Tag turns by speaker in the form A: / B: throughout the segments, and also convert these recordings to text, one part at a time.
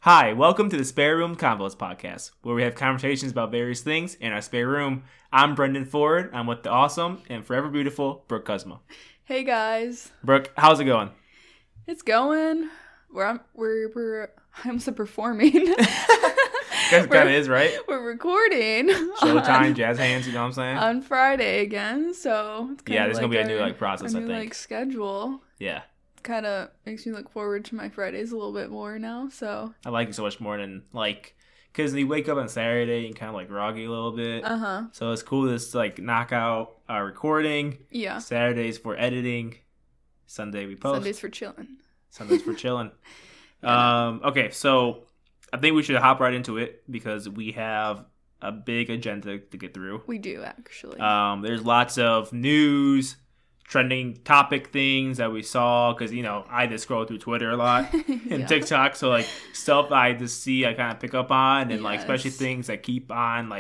A: Hi, welcome to the Spare Room Convos podcast, where we have conversations about various things in our spare room. I'm Brendan Ford. I'm with the awesome and forever beautiful Brooke Cosmo.
B: Hey guys,
A: Brooke, how's it going?
B: it's going. I'm still performing.
A: Guess it kind of is, right?
B: We're recording.
A: Showtime, jazz hands. You know what I'm saying?
B: On Friday again, so it's
A: Yeah, there's gonna be a new process. I think.
B: Schedule.
A: Yeah.
B: Kind of makes me look forward to my Fridays a little bit more now. So
A: I like it so much more than because you wake up on Saturday and kind of groggy a little bit. So it's cool to just knock out our recording.
B: Yeah.
A: Saturdays for editing. Sunday we post.
B: Sundays for chilling.
A: Yeah. Okay, so I think we should hop right into it because we have a big agenda to get through.
B: We do, actually.
A: There's lots of news, trending topic things that we saw because, I just scroll through Twitter a lot and TikTok. So, stuff I just see, I kind of pick up on and, especially things that keep on,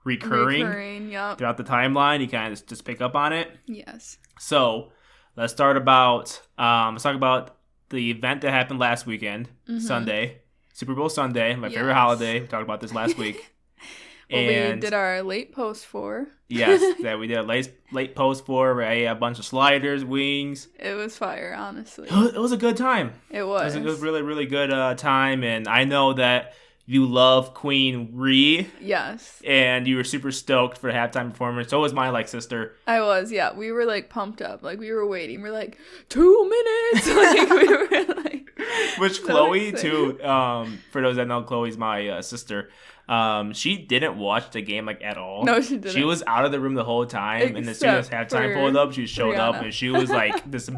A: recurring throughout the timeline. You kind of just pick up on it.
B: Yes.
A: So, let's talk about the event that happened last weekend, Sunday. Super Bowl Sunday, my favorite holiday. We talked about this last week.
B: We did our late post for.
A: Yes, that we did a late post for. We ate a bunch of sliders, wings.
B: It was fire, honestly.
A: It was a good time.
B: It was.
A: It was a really, really good time. And I know that you love Queen Ree.
B: Yes.
A: And you were super stoked for the halftime performance. So was my sister.
B: I was, yeah. We were pumped up. We were waiting. We're 2 minutes. We were
A: Which
B: so
A: Chloe
B: excited.
A: too, for those that know, Chloe's my sister. She didn't watch the game at all.
B: No, she didn't.
A: She was out of the room the whole time, and as soon as halftime pulled up, she showed up and she was just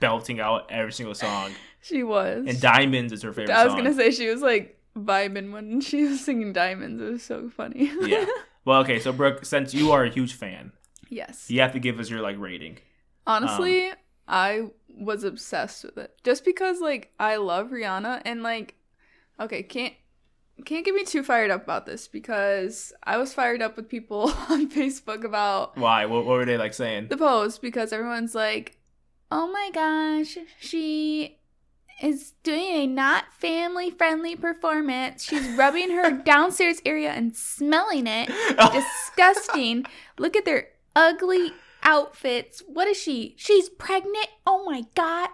A: belting out every single song.
B: She was.
A: And Diamonds is her favorite
B: I was
A: song.
B: gonna say she was vibing when she was singing Diamonds. It was so funny.
A: Yeah. Well, okay, so Brooke, since you are a huge fan,
B: yes,
A: you have to give us your rating.
B: Honestly, I was obsessed with it just because I love Rihanna and okay, can't get me too fired up about this because I was fired up with people on Facebook about
A: why. What were they saying?
B: The post, because everyone's oh my gosh, she is doing a not family friendly performance. She's rubbing her downstairs area and smelling it. Disgusting. Look at their ugly outfits. What is she? She's pregnant. Oh my god.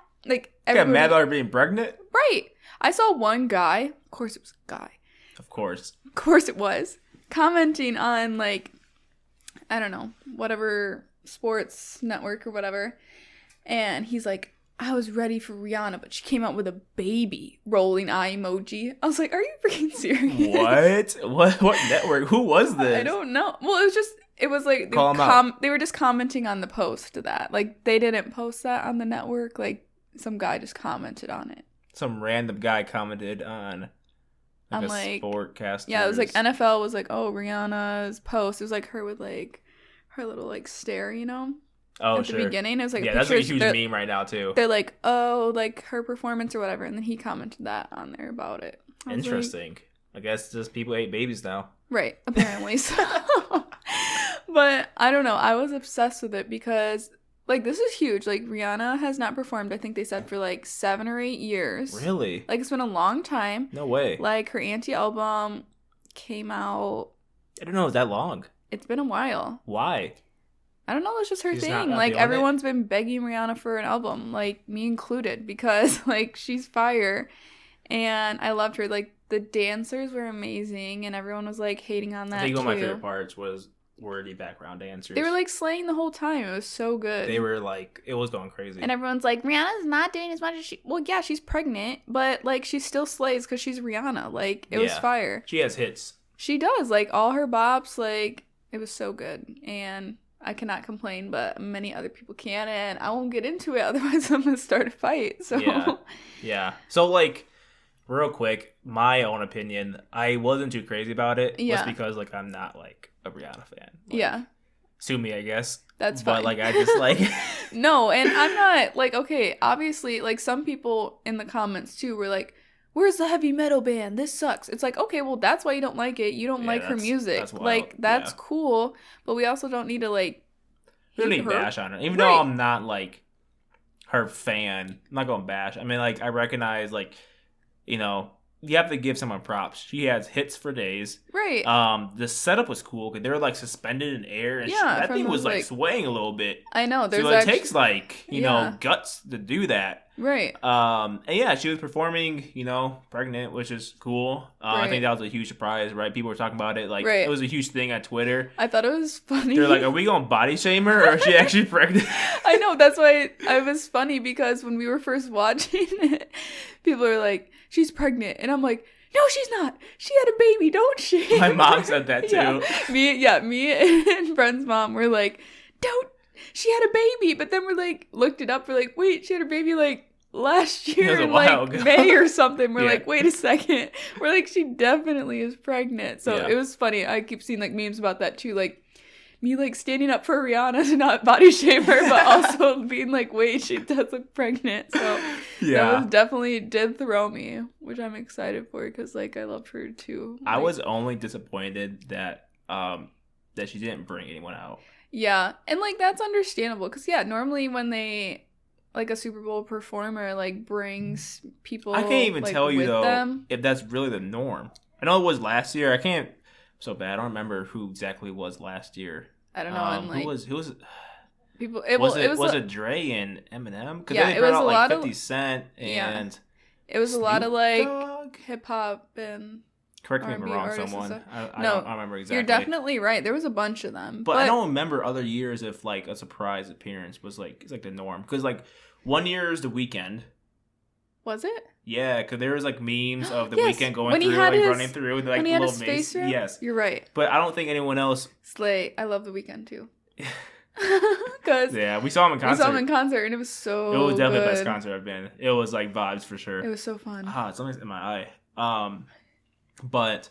A: Got mad about her being pregnant?
B: Right. I saw one guy, of course it was a guy.
A: Of course
B: it was, commenting on I don't know, whatever sports network or whatever. And he's I was ready for Rihanna, but she came out with a baby rolling eye emoji. I was are you freaking serious?
A: What network? Who was this?
B: I don't know. Well, it was they were just commenting on the post to that. They didn't post that on the network. Some guy just commented on it.
A: Some random guy commented on a sportcaster.
B: Yeah, it was NFL was oh, Rihanna's post. It was her with her little stare,
A: Oh,
B: at
A: sure.
B: the beginning. It was
A: yeah, that's a huge meme right now too.
B: They're oh, her performance or whatever, and then he commented that on there about it.
A: Interesting. I guess just people hate babies now.
B: Right, apparently. So. But I don't know. I was obsessed with it because this is huge. Rihanna has not performed, I think they said, for 7 or 8 years.
A: Really?
B: It's been a long time.
A: No way.
B: Her Auntie album came out.
A: I don't know, it was that long.
B: It's been a while.
A: Why?
B: I don't know, that's just her
A: She's
B: thing.
A: not
B: Everyone's been begging Rihanna for an album, me included, because she's fire. And I loved her. The dancers were amazing, and everyone was hating on that.
A: I think one of my favorite parts were the background dancers.
B: They were slaying the whole time. It was so good.
A: They were it was going crazy.
B: And everyone's Rihanna's not doing as much as she. Well, yeah, she's pregnant, but she still slays because she's Rihanna. It was fire.
A: She has hits.
B: She does. All her bops. It was so good, and I cannot complain, but many other people can, and I won't get into it. Otherwise, I'm gonna start a fight. So
A: yeah. So real quick, my own opinion, I wasn't too crazy about it.
B: Yeah.
A: Just because I'm not a Rihanna fan.
B: Yeah.
A: Sue me, I guess.
B: That's fine.
A: But I just
B: No, and I'm not okay, obviously some people in the comments too were where's the heavy metal band? This sucks. It's okay, well that's why you don't like it. You don't like her music.
A: That's wild.
B: That's cool, but we also don't need to
A: we don't need to bash on her. Even though I'm not her fan. I'm not going to bash. I mean I recognize you have to give someone props. She has hits for days.
B: Right.
A: The setup was cool because they were like suspended in air, and that thing was like swaying a little bit.
B: I know.
A: So it takes like you know guts to do that.
B: Right.
A: And yeah, she was performing, you know, pregnant, which is cool. I think that was a huge surprise, right? People were talking about it, like it was a huge thing on Twitter.
B: I thought it was funny.
A: They're like, "Are we gonna body shame her, or is she actually pregnant?"
B: I know. That's why it was funny because when we were first watching it, people are like, "She's pregnant," and I'm like, "No, she's not. She had a baby, don't she?"
A: My mom said that too.
B: Me and Bren's mom were like, "Don't. She had a baby," but then we're like, looked it up. We're like, "Wait, she had a baby like last year in like May or something." We're like, "Wait a second." We're like, "She definitely is pregnant." So it was funny. I keep seeing like memes about that too, like me like standing up for Rihanna to not body shame her, but also being like, "Wait, she does look pregnant." So that was definitely did throw me, which I'm excited for because like I love her too.
A: I was only disappointed that that she didn't bring anyone out.
B: Yeah, and like that's understandable because normally when they like a Super Bowl performer like brings people,
A: I can't even
B: like,
A: tell you though
B: them.
A: if that's really the norm. I know it was last year. I can't. So bad. I don't remember who exactly was last year.
B: I don't know. And like,
A: who was
B: people?
A: Was it Dre and Eminem? Because
B: they brought out
A: like 50 Cent and
B: it was a lot of like
A: Dogg?
B: hip hop and.
A: Correct me if I'm wrong, someone. I don't remember exactly.
B: You're definitely right. There was a bunch of them.
A: But I don't remember other years if like a surprise appearance was like it's like the norm. Because like one year is The Weeknd.
B: Was it?
A: Yeah, because there was like memes of The Weeknd going through, running through with like
B: when he had
A: little
B: his face wrap?
A: Yes,
B: you're right.
A: But I don't think anyone else.
B: Slay. I love The Weeknd too.
A: Because we saw him in concert.
B: And it was so.
A: It was definitely
B: good.
A: the best concert I've been. It was like vibes for sure.
B: It was so fun.
A: Something's in my eye. But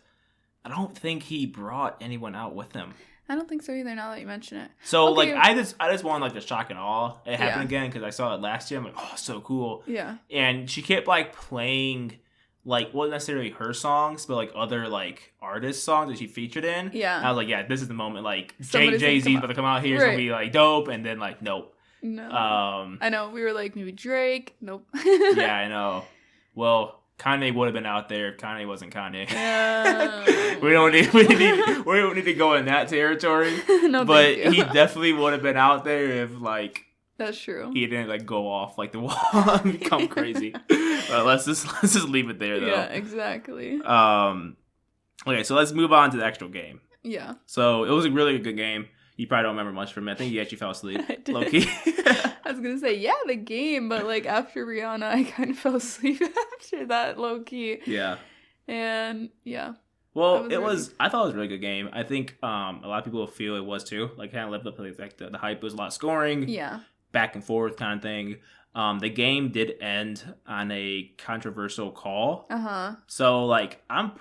A: I don't think he brought anyone out with him.
B: I don't think so either. Now that you mention it.
A: So like I just want like the shock and awe it happened again because I saw it last year. I'm like, oh, so cool.
B: Yeah.
A: And she kept like playing like wasn't necessarily her songs, but like other like artist songs that she featured in.
B: Yeah.
A: And I was like, yeah, this is the moment. Like
B: Somebody's
A: Jay-Z's about to come out here. It's gonna be like dope. And then like nope.
B: No. I know. We were like maybe Drake. Nope.
A: Yeah, I know. Well. Kanye would have been out there if Kanye wasn't Kanye. we don't need to go in that territory.
B: No,
A: but he definitely would have been out there if like
B: that's true.
A: He didn't like go off like the wall and become crazy. Let's just leave it there though.
B: Yeah, exactly.
A: Okay, so let's move on to the actual game.
B: Yeah.
A: So it was a really good game. You probably don't remember much from it. I think you actually fell asleep.
B: I did.
A: Low key.
B: I was gonna say, the game, but like after Rihanna, I kind of fell asleep after that, low key.
A: Yeah.
B: And yeah.
A: Well, I thought it was a really good game. I think a lot of people feel it was too. Like kind of lived up to like the hype. It was a lot of scoring.
B: Yeah.
A: Back and forth kind of thing. The game did end on a controversial call. So like I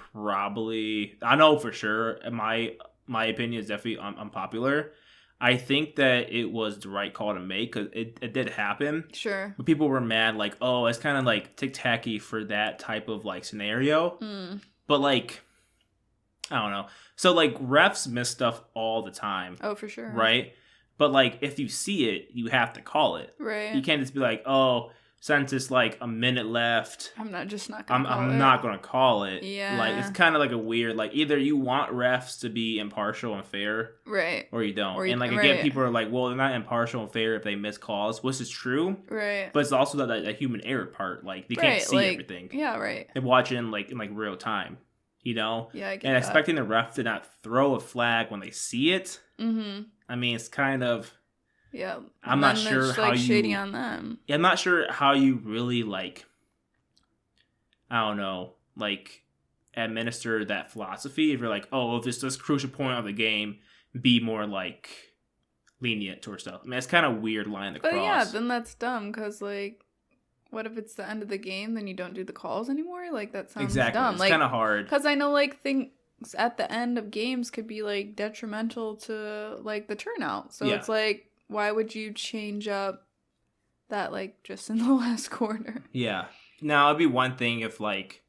A: know for sure my opinion is definitely unpopular. I think that it was the right call to make because it did happen.
B: Sure.
A: But people were mad like, oh, it's kind of like tic-tacky for that type of like scenario. But like, I don't know. So like refs miss stuff all the time.
B: Oh, for sure.
A: Right? But like if you see it, you have to call it.
B: Right.
A: You can't just be like, oh, since it's like a minute left,
B: I'm not gonna call it.
A: Yeah. Like it's kind of like a weird like either you want refs to be impartial and fair,
B: right,
A: or you don't. And like again, people are like, well, they're not impartial and fair if they miss calls, which is true,
B: right?
A: But it's also that human error part. Like they can't see everything.
B: Yeah, right.
A: They're watching in real time, you know.
B: Yeah, I get
A: and
B: that.
A: Expecting the ref to not throw a flag when they see it. I mean, it's kind of.
B: Yeah,
A: I'm not sure how you
B: shady on them.
A: Yeah, I'm not sure how you really like. I don't know, like administer that philosophy. If you're like, oh, if this crucial point of the game, be more like lenient towards stuff. I mean, it's kind of weird line to cross.
B: But yeah, then that's dumb because like, what if it's the end of the game? Then you don't do the calls anymore. Like that sounds dumb.
A: It's kind of hard
B: because I know like things at the end of games could be like detrimental to like the turnout. So it's like. Why would you change up that, like, just in the last quarter? Yeah.
A: Now, it'd be one thing if, like,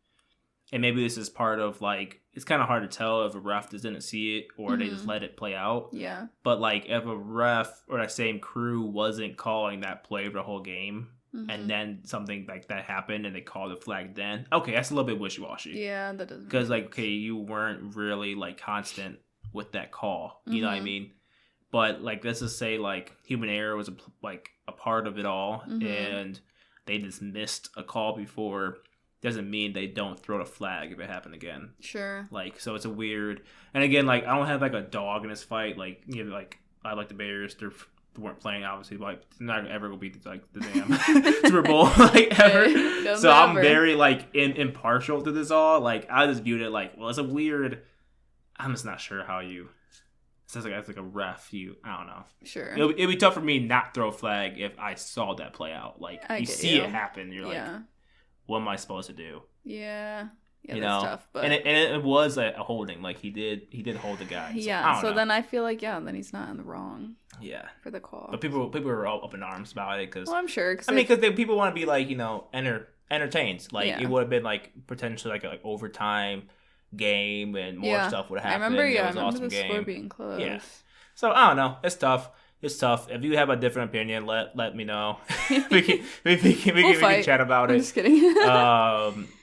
A: and maybe this is part of, like, it's kind of hard to tell if a ref just didn't see it or they just let it play out.
B: Yeah.
A: But, like, if a ref or that same crew wasn't calling that play for the whole game, and then something like that happened and they called the flag then, okay, that's a little bit wishy-washy.
B: Yeah, that doesn't.
A: Because, like, okay, you weren't really, like, constant with that call. You know what I mean? But, like, let's just say, like, human error was, a part of it all, and they just missed a call before. Doesn't mean they don't throw the flag if it happened again.
B: Sure.
A: Like, so it's a weird... And again, like, I don't have, like, a dog in this fight. Like, you know, like, I like the Bears. They weren't playing, obviously. But, like, they're not ever going to beat, like, the damn Super Bowl, like, ever. So I'm very, like, impartial to this all. Like, I just viewed it like, well, it's a weird... I'm just not sure how you... It sounds like as like a ref, I don't know.
B: Sure.
A: It'd be tough for me not throw a flag if I saw that play out. Like, you see it happen. You're like, what am I supposed to do?
B: Yeah. Yeah,
A: you
B: that's
A: know?
B: tough. But...
A: And it was a holding. Like, he did hold the guy. So,
B: yeah, so then I feel like, then he's not in the wrong. Yeah. For the call.
A: But people were all up in arms about it. Cause,
B: well, I'm sure.
A: Because people want to be, like, you know, entertained. Like, it would have been, like, potentially like an overtime game and more stuff would happen.
B: I remember
A: awesome
B: the score being close.
A: Yeah. So I don't know. It's tough. If you have a different opinion, let me know. we can chat about it.
B: I'm just kidding.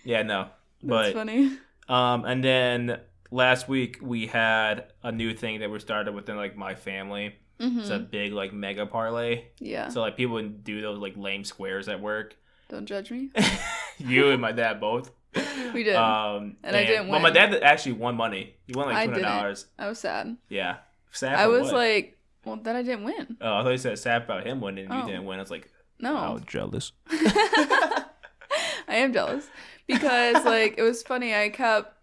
A: Yeah, no. But,
B: that's funny.
A: And then last week we had a new thing that we started within, like, my family. It's a big, like, mega parlay. Yeah. So, like, people would do those, like, lame squares at work.
B: Don't judge me.
A: You and my dad both.
B: We did. And I didn't win.
A: Well, my dad actually won money. He won, like, $200.
B: I was sad.
A: Yeah. Sad
B: I was like, well, then I didn't win.
A: Oh, I thought you said sad about him winning and you didn't win. I was like,
B: no.
A: I was jealous.
B: I am jealous. Because, like, it was funny. I kept,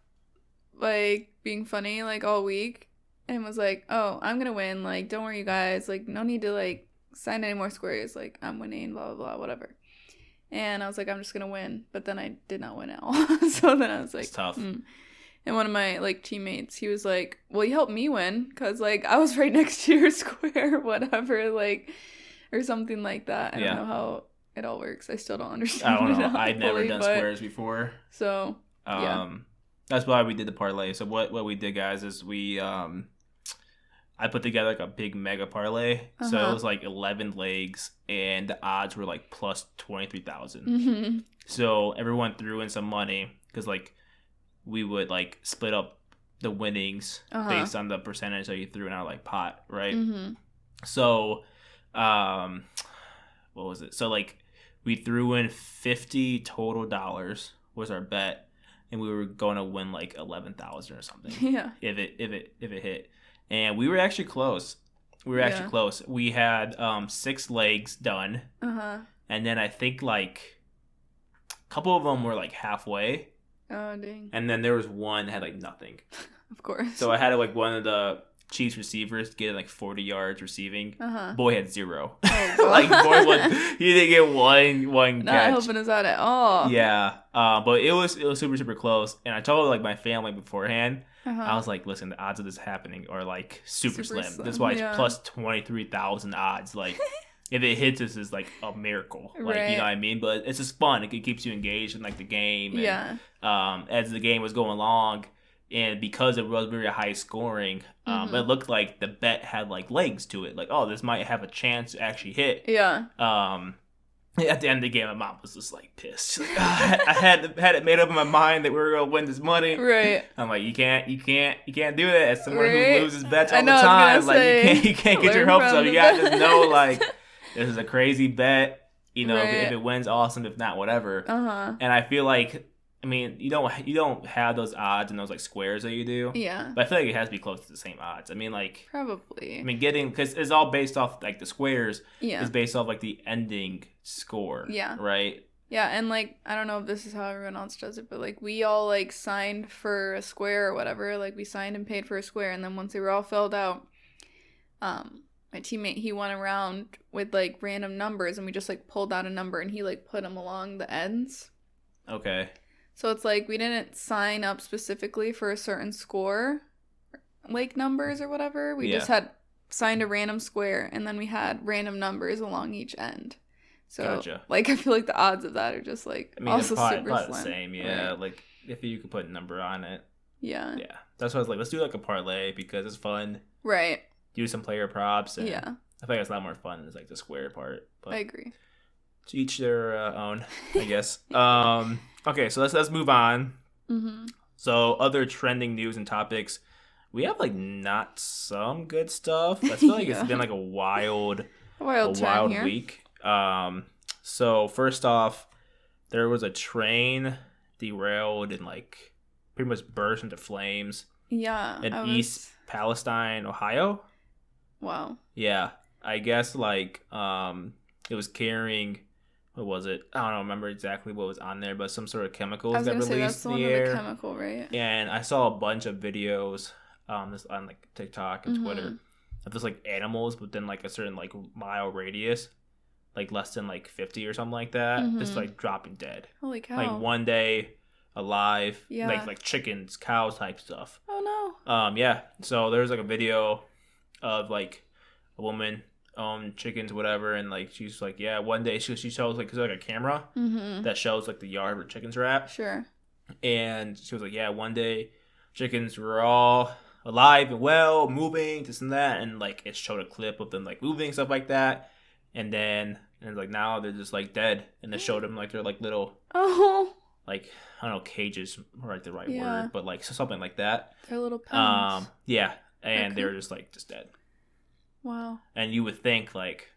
B: like, being funny, like, all week. And was like, oh, I'm going to win. Like, don't worry, you guys. Like, no need to, like, sign any more squares. Like, I'm winning, blah, blah, blah, whatever. And I was like, I'm just going to win. But then I did not win at all. So then I was like...
A: It's tough.
B: And one of my, like, teammates, he was like, well, you helped me win. Because, like, I was right next to your square, whatever, like... Or something like that. I don't know how it all works. I still don't understand.
A: I don't know. I've never done squares before.
B: So,
A: that's why we did the parlay. So what we did, guys, is we... I put together, like, a big mega parlay. So it was, like, 11 legs, and the odds were, like, plus 23,000. So everyone threw in some money, because, like, we would, like, split up the winnings based on the percentage that you threw in our, like, pot, right? So, what was it? So, like, we threw in $50 total was our bet, and we were going to win, like, 11,000 or something. Yeah. If it hit. And we were actually close. We had 6 legs done. And then I think, like, a couple of them were, like, halfway.
B: Oh, dang.
A: And then there was one that had, like, nothing.
B: Of course.
A: So I had, like, one of the Chiefs receivers get, like, 40 yards receiving. Boy had 0. Oh, like, he didn't get one catch.
B: Not helping us out at all.
A: Yeah. But it was super, super close. And I told, like, my family beforehand. I was like, listen, the odds of this happening are, like, super slim. That's why it's plus 23,000 odds. Like, if it hits us, it's, like, a miracle. Like, you know what I mean? But it's just fun. It keeps you engaged in, like, the game. And, as the game was going along, and because it was very high scoring, it looked like the bet had, like, legs to it. Like, oh, this might have a chance to actually hit. Yeah. At the end of the game, my mom was just, like, pissed. She's like, I had it made up in my mind that we were gonna win this money. Right. I'm like, you can't do that as someone who loses bets all the time. Like, you can't get your hopes up. You gotta just know, like, this is a crazy bet. You know, if it wins, awesome. If not, whatever. And I feel like, I mean, you don't have those odds and those, like, squares that you do. Yeah. But I feel like it has to be close to the same odds. I mean, like... Probably. I mean, because it's all based off, like, the squares is based off, like, the ending score. Yeah. Right?
B: Yeah, and, like, I don't know if this is how everyone else does it, but, like, we all, like, signed for a square or whatever. Like, we signed and paid for a square, and then once they were all filled out, my teammate, he went around with, like, random numbers, and we just, like, pulled out a number, and he, like, put them along the ends.
A: Okay.
B: So it's like we didn't sign up specifically for a certain score, like numbers or whatever. We just had signed a random square, and then we had random numbers along each end. So, like, I feel like the odds of that are just, like, also super slim.
A: The same, yeah. Right. Like, if you could put a number on it. Yeah. Yeah. That's why I was like, let's do, like, a parlay because it's fun. Right. Do some player props. And I feel like it's a lot more fun than, like, the square part. But
B: I agree.
A: To each their own, I guess. Okay, so let's move on.
B: Mm-hmm.
A: So other trending news and topics. We have like not some good stuff. I feel like it's been like a wild
B: here.
A: week. So first off, there was a train derailed and like pretty much burst into flames.
B: Yeah.
A: In East Palestine, Ohio.
B: Wow.
A: Yeah, I guess like it was carrying. What was it? I don't remember exactly what was on there, but some sort of chemicals that released in the air.
B: The chemical, right?
A: And I saw a bunch of videos this on like TikTok and Twitter of just like animals within like a certain like mile radius, like less than like 50 or something like that, just like dropping dead.
B: Holy cow!
A: Like one day alive,
B: yeah.
A: like chickens, cows type stuff.
B: Oh no.
A: Yeah. So there's like a video of like a woman chickens, whatever, and like she's like, yeah, one day she shows like a camera that shows like the yard where chickens are at.
B: Sure.
A: And she was like, yeah, one day chickens were all alive and well, moving, this and that, and like it showed a clip of them like moving, stuff like that, and like now they're just like dead, and they showed them like they're like little like I don't know, cages are like the right word, but like something like that.
B: They're little pens.
A: Yeah, and they're just dead.
B: Wow.
A: And you would think like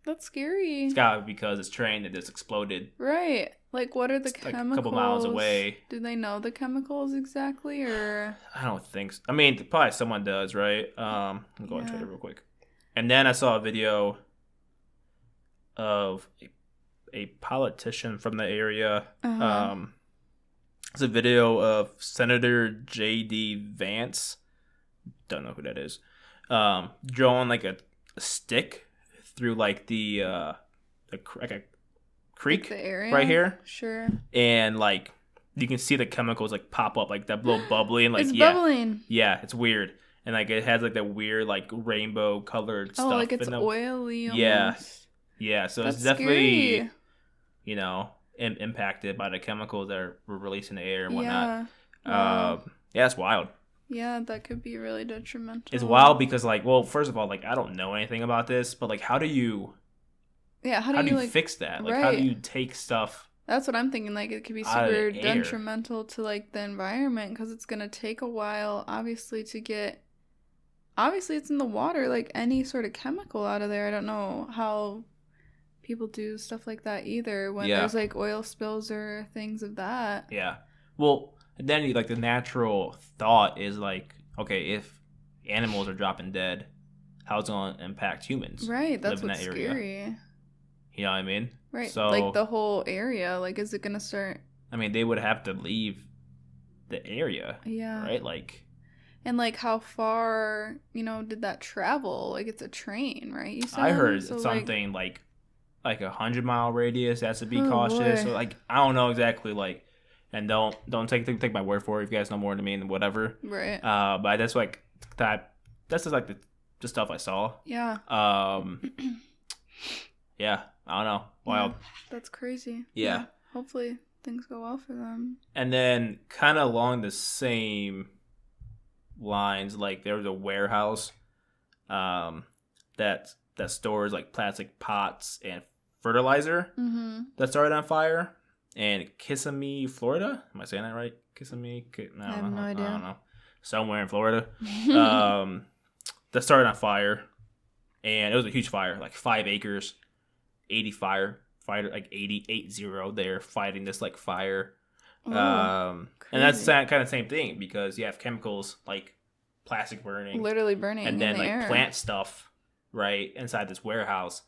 B: that's scary.
A: It's gotta be because it's train that just exploded.
B: Right. Like what are the chemicals? Like
A: a couple miles away.
B: Do they know the chemicals exactly or?
A: I don't think so. I mean, probably someone does, right? I'll go on Twitter real quick. And then I saw a video of a politician from the area. It's a video of Senator J.D. Vance. Don't know who that is. Drawing like a stick through like the like a creek
B: like the area?
A: Right here.
B: Sure.
A: And like you can see the chemicals like pop up like that little bubbly and like
B: it's bubbling.
A: Yeah, it's weird. And like it has like that weird like rainbow colored stuff.
B: Oh, like it's oily almost.
A: Yeah. So
B: that's
A: it's definitely
B: scary.
A: You know impacted by the chemicals that were released in the air and whatnot.
B: Wow.
A: Yeah, it's wild.
B: Yeah, that could be really detrimental.
A: It's wild because, like, well, first of all, like, I don't know anything about this, but, like, how do you...
B: Yeah, how do you like,
A: fix that? Like, how do you take stuff...
B: That's what I'm thinking. Like, it could be super detrimental to, like, the environment because it's going to take a while, obviously, to get... Obviously, it's in the water, like, any sort of chemical out of there. I don't know how people do stuff like that either when there's, like, oil spills or things of that.
A: Yeah. Well... And then, like, the natural thought is, like, okay, if animals are dropping dead, how's it going to impact humans?
B: Right, that's what's scary.
A: You know what I mean?
B: Right, so, like, the whole area, like, is it going to start...
A: I mean, they would have to leave the area.
B: Yeah.
A: Right? Like...
B: And, like, how far, you know, did that travel? Like, it's a train, right? You said?
A: I heard something, like 100-mile radius has to be cautious.
B: Boy.
A: So, like, I don't know exactly, like... And don't take my word for it if you guys know more than me and whatever.
B: Right.
A: But that's like that. That's just like the stuff I saw.
B: Yeah.
A: Yeah. I don't know. Wild.
B: Yeah, that's crazy.
A: Yeah.
B: Hopefully things go well for them.
A: And then kind of along the same lines, like there was a warehouse, that stores like plastic pots and fertilizer that started on fire. In Kissimmee, Florida. Am I saying that right? Kissimmee?
B: I have no idea.
A: I don't know. Somewhere in Florida. That started on fire. And it was a huge fire, like 5 acres, 80 fighter, like 80 there fighting this like fire. And that's kind of the same thing because you have chemicals like plastic burning.
B: Literally burning.
A: And then
B: in the
A: like
B: air.
A: plant stuff, right, inside this warehouse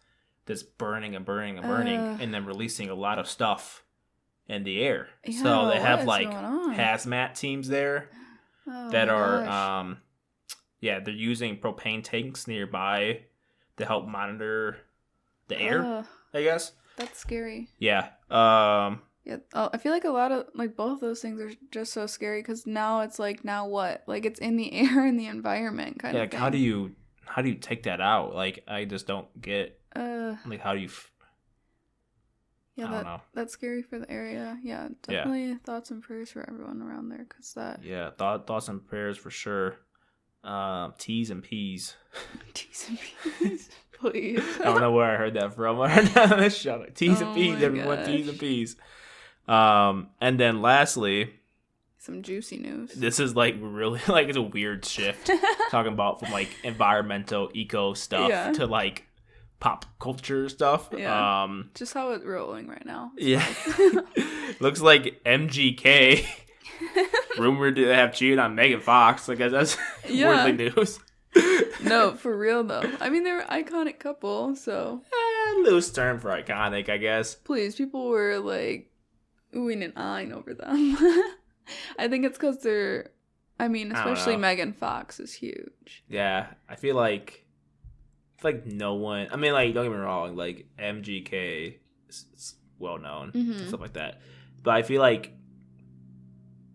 A: that's burning and burning and burning and then releasing a lot of stuff in the air.
B: Yeah,
A: so they have like hazmat teams there that are they're using propane tanks nearby to help monitor the air, I guess.
B: That's scary.
A: Yeah.
B: Yeah. I feel like a lot of like both of those things are just so scary because now it's like now what? Like it's in the air in the environment kind of
A: like
B: thing.
A: how do you take that out? Like I just don't get like how do you
B: Yeah,
A: I don't know.
B: That's scary for the area. Yeah, definitely thoughts and prayers for everyone around there, cause that.
A: Yeah, thoughts and prayers for sure. T's and P's.
B: T's and P's. Please.
A: I don't know where I heard that from. I heard that on this show. T's and P's, everyone.
B: Gosh.
A: T's and P's. And then lastly,
B: some juicy news.
A: This is like really like it's a weird shift talking about from like environmental eco stuff to like pop culture stuff.
B: Yeah. Just how it's rolling right now.
A: Yeah. Looks like MGK rumored to have cheated on Megan Fox. I guess that's worthy news.
B: No, for real though. I mean, they're an iconic couple, so
A: loose term for iconic, I guess.
B: Please, people were like oohing and ahhing over them. I think it's because they're. I mean, especially Megan Fox is huge.
A: Yeah, I feel like no one. I mean, like don't get me wrong, like MGK is well known and stuff like that. But I feel like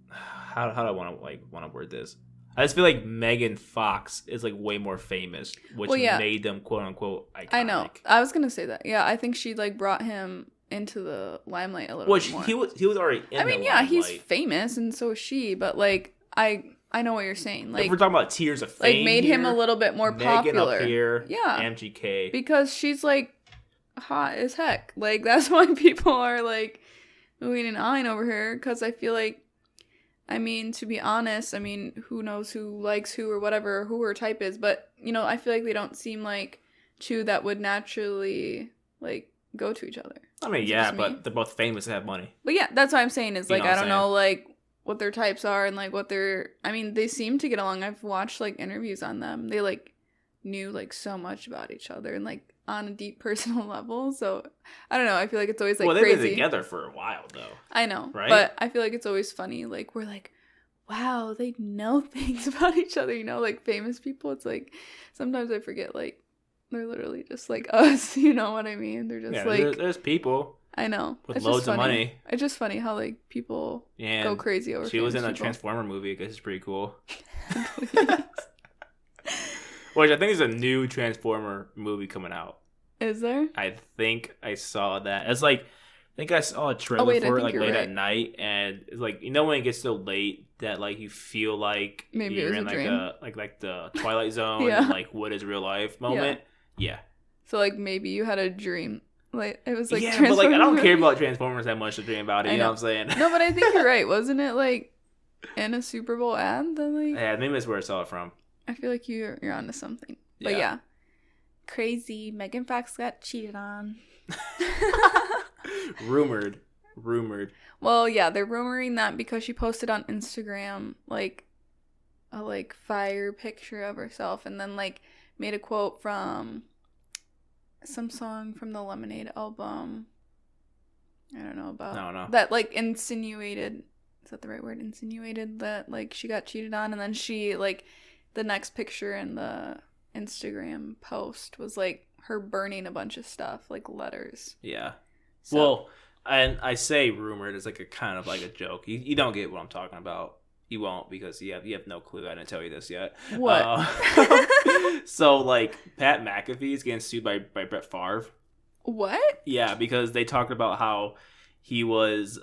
A: how do I want to word this? I just feel like Megan Fox is like way more famous, which made them quote unquote iconic.
B: I know. I was gonna say that. Yeah, I think she like brought him into the limelight a little bit more.
A: He was already in the limelight.
B: He's famous and so is she, but like I know what you're saying. Like
A: if we're talking about tiers of fame,
B: like made him a little bit more popular.
A: Megan up here, MGK.
B: Because she's like hot as heck. Like that's why people are like oohing and ahhing over her, because I feel like, I mean, to be honest, I mean, who knows who likes who or whatever, who her type is, but, you know, I feel like they don't seem like two that would naturally, like, go to each other.
A: I mean, yeah, but they're both famous and have money.
B: But yeah, that's what I'm saying is, like, I don't know, like, what their types are and, like, what their, I mean, they seem to get along. I've watched, like, interviews on them. They, like, knew, like, so much about each other and, like, on a deep personal level. So I don't know, I feel like it's always like crazy.
A: Well, they've been together for a while though.
B: I know,
A: right?
B: But I feel like it's always funny, like we're like, wow, they know things about each other, you know, like famous people. It's like sometimes I forget, like they're literally just like us, you know what I mean? They're just like
A: there's people
B: I know
A: with it's loads of money.
B: It's just funny how like people go crazy over
A: she was in a
B: people.
A: Transformer movie. I guess it's pretty cool. Which I think is a new Transformer movie coming out.
B: Is there?
A: I think I saw that. It's like, I think I saw a trailer for it like late at night, and it's like, you know when it gets so late that like you feel like
B: maybe
A: you're in like the Twilight Zone, and, like what is real life moment. Yeah. So
B: like maybe you had a dream. Like it was like
A: but like I don't care about Transformers that much to dream about it. You know what I'm saying?
B: No, but I think you're right. Wasn't it like in a Super Bowl ad? That, like,
A: yeah, maybe that's where I saw it from.
B: I feel like you're onto something. But yeah. Crazy. Megan Fox got cheated on.
A: Rumored.
B: Well, yeah, they're rumoring that because she posted on Instagram like a like fire picture of herself and then like made a quote from some song from the Lemonade album. I don't know about that like insinuated, is that the right word? Insinuated that like she got cheated on, and then she like the next picture in the Instagram post was like her burning a bunch of stuff, like letters.
A: Yeah. So. Well, and I say rumored as like a kind of like a joke. You don't get what I'm talking about. You won't, because you have no clue. I didn't tell you this yet.
B: What?
A: So like Pat McAfee is getting sued by Brett Favre.
B: What?
A: Yeah, because they talked about how he was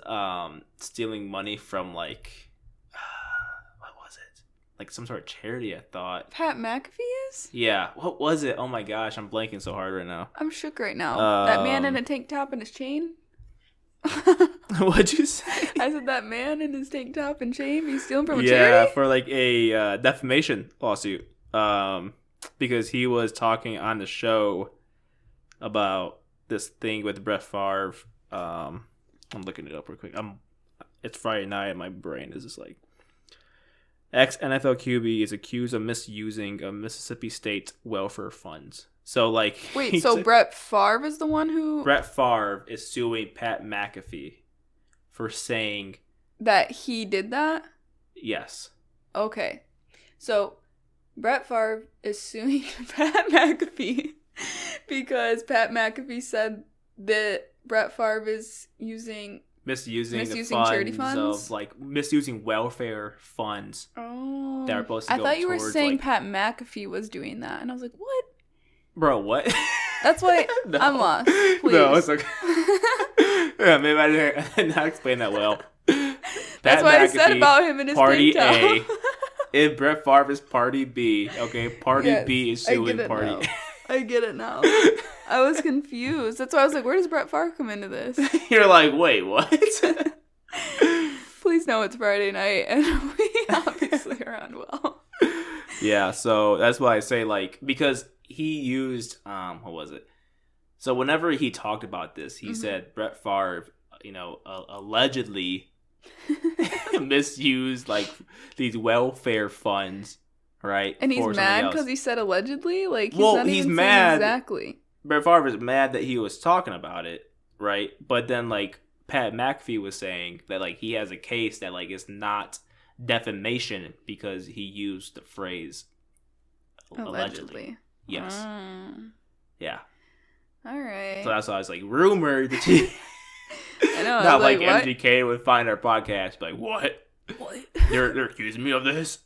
A: stealing money from like like some sort of charity, I thought.
B: Pat McAfee is?
A: Yeah. What was it? Oh my gosh, I'm blanking so hard right now.
B: I'm shook right now. That man in a tank top and his chain?
A: What'd you say?
B: I said that man in his tank top and chain, he's stealing from a charity?
A: Yeah, for like a defamation lawsuit. Because he was talking on the show about this thing with Brett Favre. I'm looking it up real quick. It's Friday night and my brain is just like... Ex-NFL QB is accused of misusing of Mississippi State welfare funds. So, like...
B: Wait, so Brett Favre is the one who...
A: Brett Favre is suing Pat McAfee for saying...
B: That he did that?
A: Yes.
B: Okay. So, Brett Favre is suing Pat McAfee because Pat McAfee said that Brett Favre is misusing the funds, charity funds
A: of like misusing welfare funds.
B: Oh,
A: that are supposed to
B: I
A: go
B: thought you were saying
A: like,
B: Pat McAfee was doing that, and I was like, what?
A: Bro, what?
B: That's why no. I'm lost. Please.
A: No, it's okay. Yeah, maybe I did not explain that well.
B: That's what I said about him in his
A: Party
B: tank top.
A: A. If Brett Favre is Party B, okay, Party B is suing Party A.
B: I get it now. I was confused. That's why I was like, where does Brett Favre come into this?
A: You're like, wait, what?
B: Please know it's Friday night, and we obviously are on well.
A: Yeah, so that's why I say, like, because he used, what was it? So whenever he talked about this, he said Brett Favre, allegedly misused, like, these welfare funds, right?
B: And he's mad because he said allegedly? Like, he's not even
A: mad.
B: Exactly.
A: Brett Favre is mad that he was talking about it, right? But then, like, Pat McAfee was saying that, like, he has a case that, like, it's not defamation because he used the phrase allegedly. Yes. Yeah.
B: All right.
A: So that's why I was like, rumored that he...
B: I know.
A: Not like
B: what?
A: MGK would find our podcast, like, what?
B: What?
A: They're accusing me of this?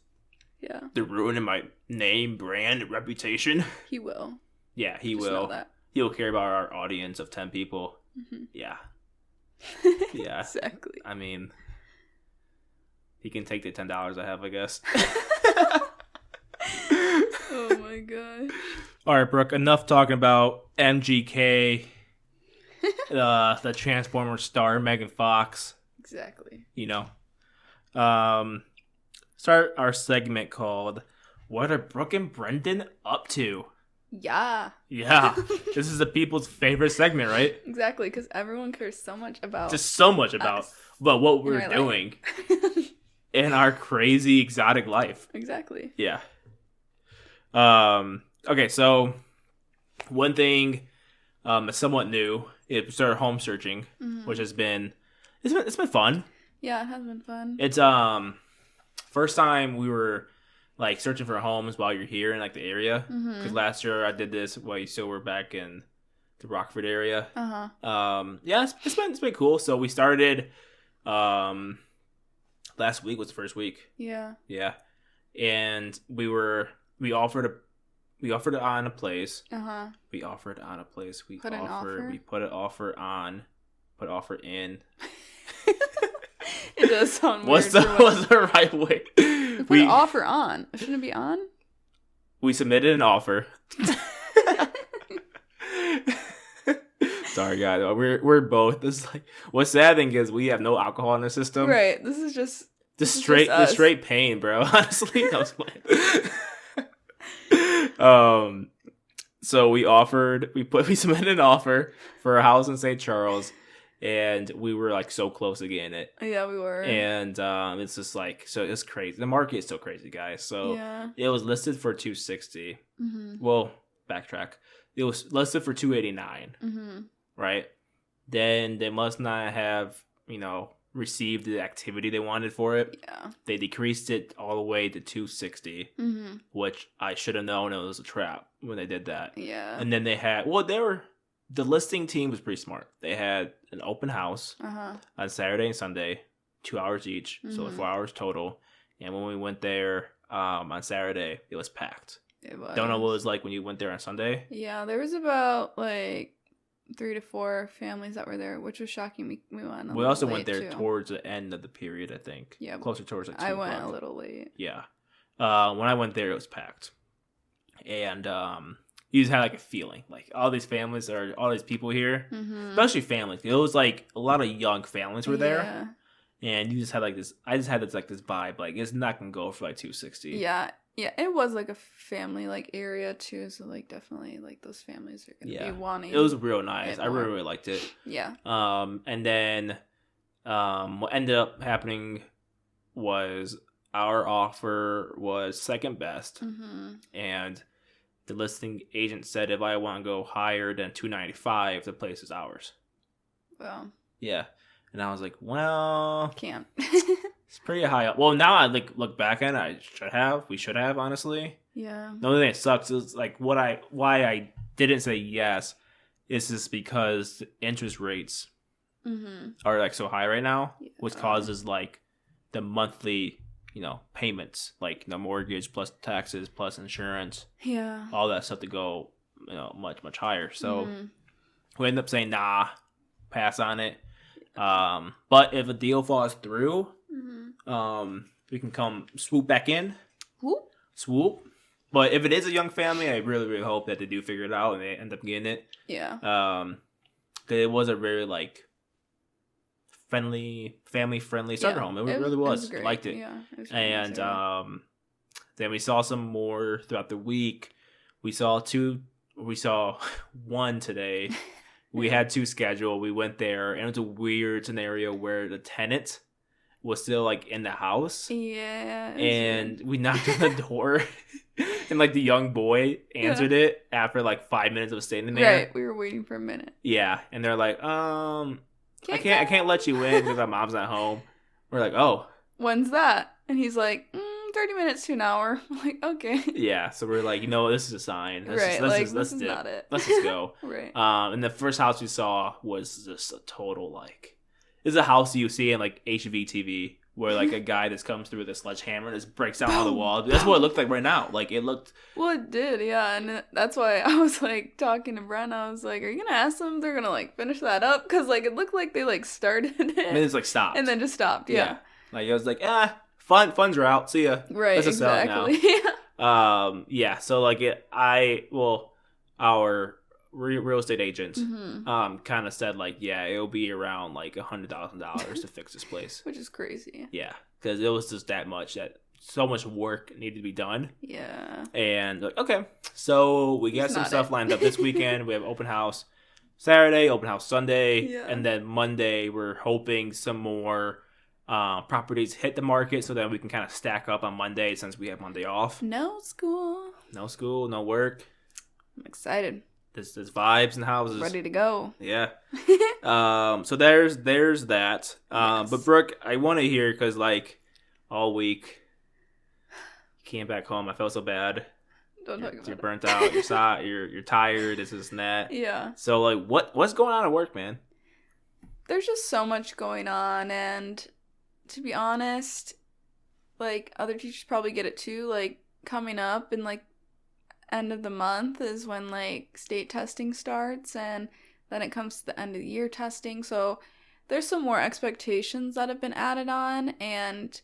B: Yeah.
A: They're ruining my name, brand, reputation?
B: He will.
A: Yeah, he
B: Just
A: will.
B: know that.
A: He'll care about our audience of 10 people.
B: Mm-hmm.
A: Yeah. Yeah.
B: Exactly.
A: I mean, he can take the $10 I have, I guess.
B: Oh my gosh.
A: All right, Brooke, enough talking about MGK, the Transformer star, Megan Fox.
B: Exactly.
A: Start our segment called What Are Brooke and Brendyn Up To?
B: Yeah.
A: Yeah. This is the people's favorite segment, right?
B: Exactly, because everyone cares so much about
A: Just so much about what we're doing in our crazy exotic life.
B: Exactly.
A: Yeah. Okay, so one thing is somewhat new. It started home searching, which has been it's been fun.
B: Yeah, it has been fun.
A: It's first time we were like searching for homes while you're here in like the area. Because last year I did this while you still were back in the Rockford area. Yeah, it's been cool. So we started last week was the first week.
B: Yeah.
A: Yeah. And we offered it on a place. We offered on a place. We put an offer in.
B: It does sound
A: What's
B: weird.
A: what's the right way?
B: We put an offer on. Shouldn't it be on?
A: We submitted an offer. Sorry, guys. We're both. This is like what's sad thing is we have no alcohol in the system.
B: Right. This is just
A: the straight pain, bro. Honestly, I was playing. So we submitted an offer for a house in St. Charles, and we were like so close to getting it.
B: Yeah, we were.
A: And it's just like so it's crazy. The market is so crazy, guys. So it was listed for $260. Well, backtrack. It was listed for $289. Right? Then they must not have, received the activity they wanted for it.
B: Yeah.
A: They decreased it all the way to $260, which I should have known it was a trap when they did that.
B: Yeah.
A: And then the listing team was pretty smart. They had an open house on Saturday and Sunday, 2 hours each, so 4 hours total. And when we went there on Saturday, it was packed.
B: It was.
A: Don't know what it was like when you went there on Sunday.
B: Yeah, there was about like 3 to 4 families that were there, which was shocking. We went.
A: We also went there towards the end of the period, I think.
B: Yeah,
A: closer towards like 2
B: I went a little late.
A: Yeah, when I went there, it was packed, and you just had like a feeling like all these families or all these people here, especially families. It was like a lot of young families were there, and you just had like this. I just had this vibe like it's not gonna go for like $260.
B: Yeah, it was like a family like area too, so like definitely like those families are gonna be wanting.
A: It was real nice. I really liked it.
B: Yeah.
A: And then what ended up happening was our offer was second best, and the listing agent said if I want to go higher than $295, the place is ours.
B: Well.
A: Yeah, and I was like, well,
B: can't.
A: It's pretty high up. Well, now I look back at it, we should have, honestly.
B: Yeah.
A: The only thing that sucks is like why I didn't say yes is just because the interest rates are like so high right now, which causes like the monthly, payments, like the mortgage plus taxes plus insurance. Yeah. All that stuff to go, much higher. So we ended up saying nah, pass on it. But if a deal falls through, we can come swoop back in. Swoop. But if it is a young family, I really, really hope that they do figure it out and they end up getting it.
B: Yeah.
A: Because it was a very like family friendly starter home. It really was. Great. Liked it.
B: Yeah. It was
A: and then we saw some more throughout the week. We saw one today. We had 2 scheduled. We went there, and it was a weird scenario where the tenant was still like in the house.
B: Yeah.
A: And we knocked on the door, and like the young boy answered it after like 5 minutes of staying there.
B: Right. We were waiting for a minute.
A: Yeah, and they're like, I can't let you in because my mom's not home. We're like, oh,
B: when's that? And he's like, 30 minutes to an hour. I'm like, okay.
A: Yeah, so we're like, this is a sign.
B: This is not it.
A: Let's just go.
B: Right.
A: And the first house we saw was just a total like, this is a house you see in like HGTV where like a guy just comes through with a sledgehammer and just breaks down all the walls. That's what it looked like right now. Like it looked.
B: Well, it did, yeah, and that's why I was like talking to Bren. I was like, "Are you gonna ask them? They're gonna like finish that up?" Because like it looked like they like started it
A: and it's like stopped
B: and then just stopped. Yeah.
A: Like it was like funds are out. See ya.
B: Right.
A: Let's just
B: exactly.
A: Sell it now. Yeah. So like our real estate agent kind of said like, it'll be around like $100,000 to fix this place,
B: which is crazy.
A: Yeah, because it was just so much work needed to be done.
B: Yeah.
A: And like, okay, so we got some stuff lined up this weekend. We have open house Saturday, open house Sunday, and then Monday we're hoping some more properties hit the market so that we can kind of stack up on Monday since we have Monday off.
B: No school, no work. I'm excited.
A: There's vibes in houses.
B: Ready to go.
A: Yeah. So there's that. Yes. But Brooke, I want to hear because like all week you came back home. I felt so bad.
B: Don't talk about it.
A: You're burnt out. You're tired. This and that.
B: Yeah.
A: So like what's going on at work, man?
B: There's just so much going on, and to be honest, like other teachers probably get it too. Like coming up in like end of the month is when like state testing starts, and then it comes to the end of the year testing, so there's some more expectations that have been added on. And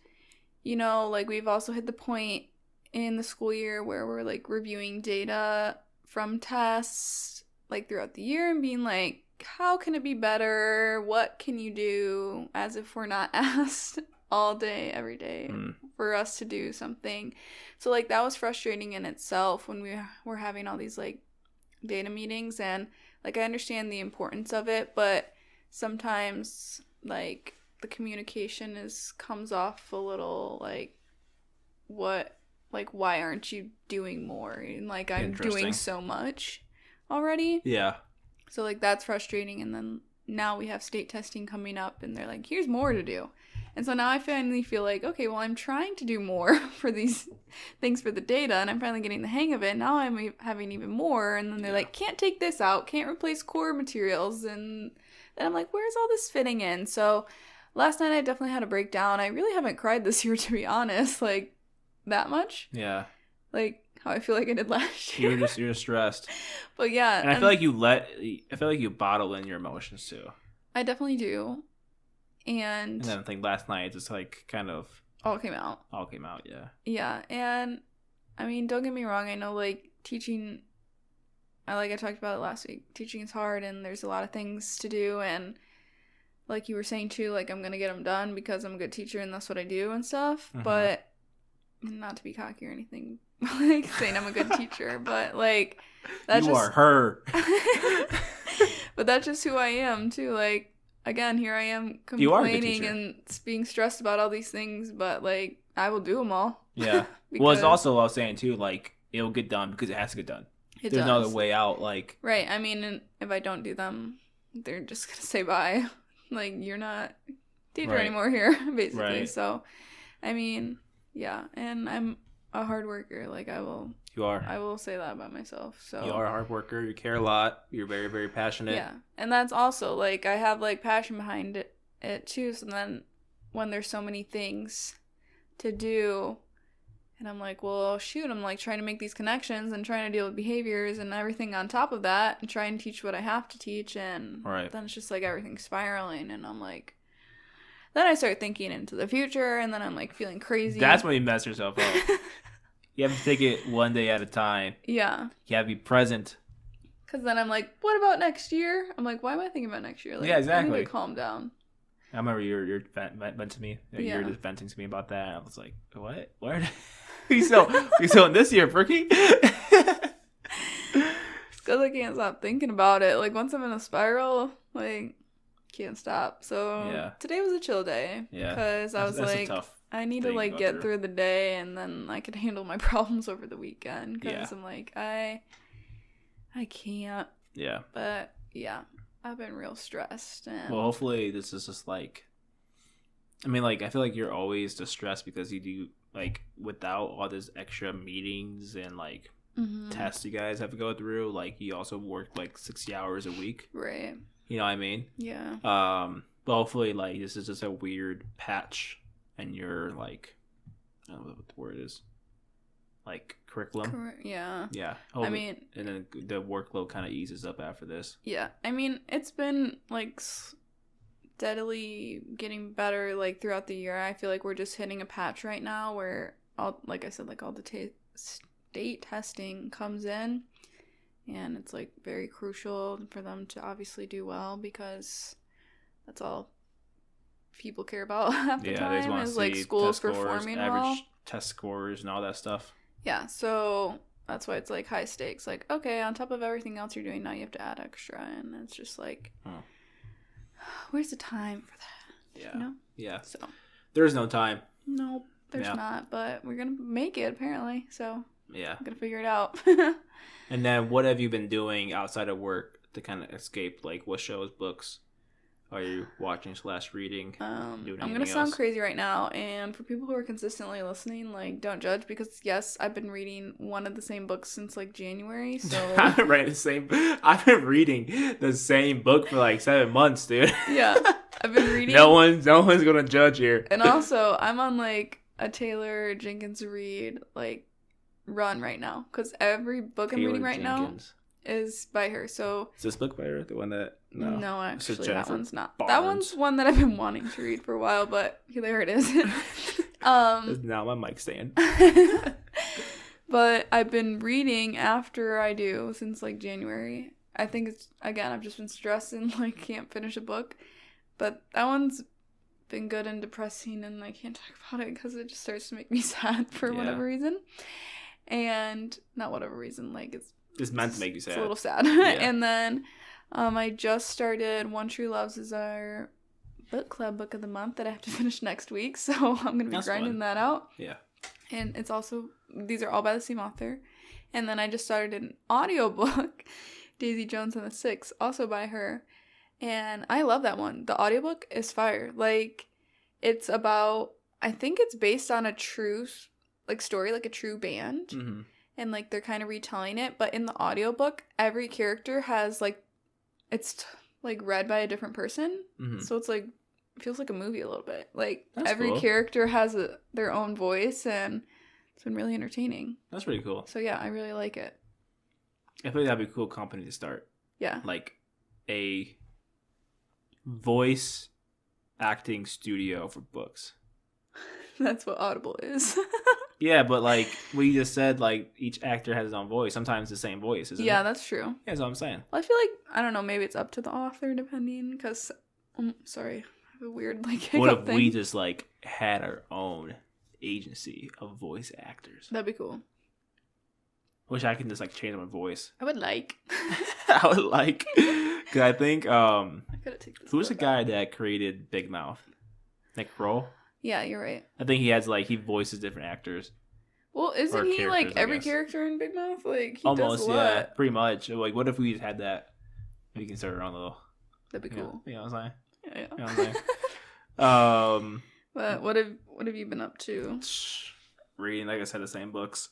B: like we've also hit the point in the school year where we're like reviewing data from tests like throughout the year and being like, how can it be better, what can you do, as if we're not asked all day every day for us to do something. So like that was frustrating in itself when we were having all these like data meetings, and like I understand the importance of it, but sometimes like the communication comes off a little like, why aren't you doing more? And like I'm doing so much already.
A: Yeah.
B: So like that's frustrating. And then now we have state testing coming up and they're like, here's more to do. And so now I finally feel like, okay, well, I'm trying to do more for these things for the data, and I'm finally getting the hang of it. Now I'm having even more. And then they're like, can't take this out, can't replace core materials. And then I'm like, where's all this fitting in? So last night I definitely had a breakdown. I really haven't cried this year, to be honest, like that much.
A: Yeah.
B: Like how I feel like I did last year.
A: You're stressed.
B: But yeah.
A: And I feel like you bottle in your emotions too.
B: I definitely do. And
A: then I think last night just like kind of
B: all came out,
A: yeah.
B: Yeah. And I mean, don't get me wrong, I know like teaching, I talked about it last week, teaching is hard and there's a lot of things to do, and like you were saying too, like I'm gonna get them done because I'm a good teacher and that's what I do and stuff. Mm-hmm. But not to be cocky or anything, like saying I'm a good teacher, but like that's
A: you are her.
B: But that's just who I am too. Like again, here I am complaining and being stressed about all these things, but like I will do them all.
A: Yeah. Well, it's also what I was saying too, like it'll get done because it has to get done. There's no other way out. Like
B: right. I mean, if I don't do them, they're just gonna say bye. Like you're not teacher anymore here, basically. Right. So, I mean, yeah, and I'm a hard worker. Like I will.
A: You are.
B: I will say that about myself. So
A: you are a hard worker. You care a lot. You're very, very passionate.
B: Yeah, and that's also like I have like passion behind it too. So then when there's so many things to do, and I'm like, well, shoot, I'm like trying to make these connections and trying to deal with behaviors and everything on top of that, and try and teach what I have to teach, and then it's just like everything's spiraling, and I'm like. Then I start thinking into the future, and then I'm like feeling crazy.
A: That's when you mess yourself up. You have to take it one day at a time.
B: Yeah.
A: You have to be present.
B: Because then I'm like, what about next year? I'm like, why am I thinking about next year? Like,
A: yeah, exactly.
B: I need to calm down.
A: I remember you're venting to me. You were just venting to me about that. I was like, what? What? we still in this year, Brookie?
B: It's because I can't stop thinking about it. Like, once I'm in a spiral, like, can't stop. So today was a chill day. Yeah. Because I was like, I need to, like, get through the day, and then I can handle my problems over the weekend. Because I'm like, I can't.
A: Yeah.
B: But, yeah. I've been real stressed. And...
A: Well, hopefully this is just like... I mean, like, I feel like you're always distressed because you do, like, without all these extra meetings and, like, tests you guys have to go through, like, you also work, like, 60 hours a week.
B: Right.
A: You know what I mean?
B: Yeah.
A: But hopefully, like, this is just a weird patch in your, like... I don't know what the word is. Like, curriculum.
B: Yeah.
A: Yeah.
B: I mean...
A: And then the workload kind of eases up after this.
B: Yeah. I mean, it's been, like, steadily getting better, like, throughout the year. I feel like we're just hitting a patch right now where, like I said, like, all the state testing comes in. And it's, like, very crucial for them to obviously do well because that's all people care about half the time. They is, like, schools performing well.
A: Average test scores and all that stuff.
B: Yeah, so that's why it's, like, high stakes. Like, okay, on top of everything else you're doing, now you have to add extra. And it's just like, where's the time for that?
A: Yeah.
B: You know?
A: Yeah.
B: So
A: there's no time.
B: Nope, there's not. But we're going to make it, apparently. So
A: yeah.
B: I'm going to figure it out.
A: And then what have you been doing outside of work to kind of escape? Like, what shows, books are you watching / reading?
B: I'm going to sound crazy right now. And for people who are consistently listening, like, don't judge. Because, yes, I've been reading one of the same books since, like, January. So
A: I've been reading the same book for, like, 7 months, dude.
B: Yeah. I've been reading.
A: No one's going to judge here.
B: And also, I'm on, like, a Taylor Jenkins Reid, like, run right now. Because every book I'm reading right now is by her. So
A: is this book by her? The one that...
B: No, actually, that one's not.
A: Barnes.
B: That one's one that I've been wanting to read for a while, but there it is.
A: Now my mic stand.
B: But I've been reading after I do since, like, January. I think it's, again, I've just been stressed and, like, can't finish a book. But that one's been good and depressing, and I can't talk about it because it just starts to make me sad for whatever reason. And not whatever reason, like,
A: it's meant to make you sad.
B: It's a little sad. And then I just started One True Loves is our book club book of the month that I have to finish next week. So I'm going to be grinding that out.
A: Yeah.
B: And it's also, these are all by the same author. And then I just started an audiobook, Daisy Jones and the Six, also by her. And I love that one. The audiobook is fire. Like, it's about, I think it's based on a true, like, story, like a true band. Mm-hmm. And, like, they're kind of retelling it. But in the audiobook, every character has, like, it's, like, read by a different person. Mm-hmm. So it's, like, it feels like a movie a little bit. Like, that's every cool. character has their own voice, and it's been really entertaining.
A: That's pretty cool.
B: So, yeah, I really like it.
A: I think that'd be a cool company to start.
B: Yeah.
A: Like, a voice acting studio for books.
B: That's what Audible is.
A: Yeah, but, like, we just said, like, each actor has his own voice. Sometimes the same voice, isn't it?
B: Yeah, that's true.
A: Yeah, that's what I'm saying.
B: Well, I feel like, I don't know, maybe it's up to the author, depending, because, sorry, I have a weird, like, hiccup
A: What if
B: thing.
A: we just, like, had our own agency of voice actors?
B: That'd be cool.
A: Wish I can just, like, change my voice.
B: I would like.
A: I would like. Because I think,
B: I gotta take this
A: who's the guy that created Big Mouth? Nick Kroll?
B: Yeah, you're right.
A: I think he has, like, he voices different actors.
B: Well, isn't he, like, every character in Big Mouth? Like, he
A: almost,
B: does a lot.
A: Yeah, pretty much. Like, what if we had that? We can start our own little...
B: That'd be cool.
A: You know what I'm saying?
B: Yeah.
A: You know what I'm saying?
B: But what have you been up to?
A: Reading, like I said, the same books.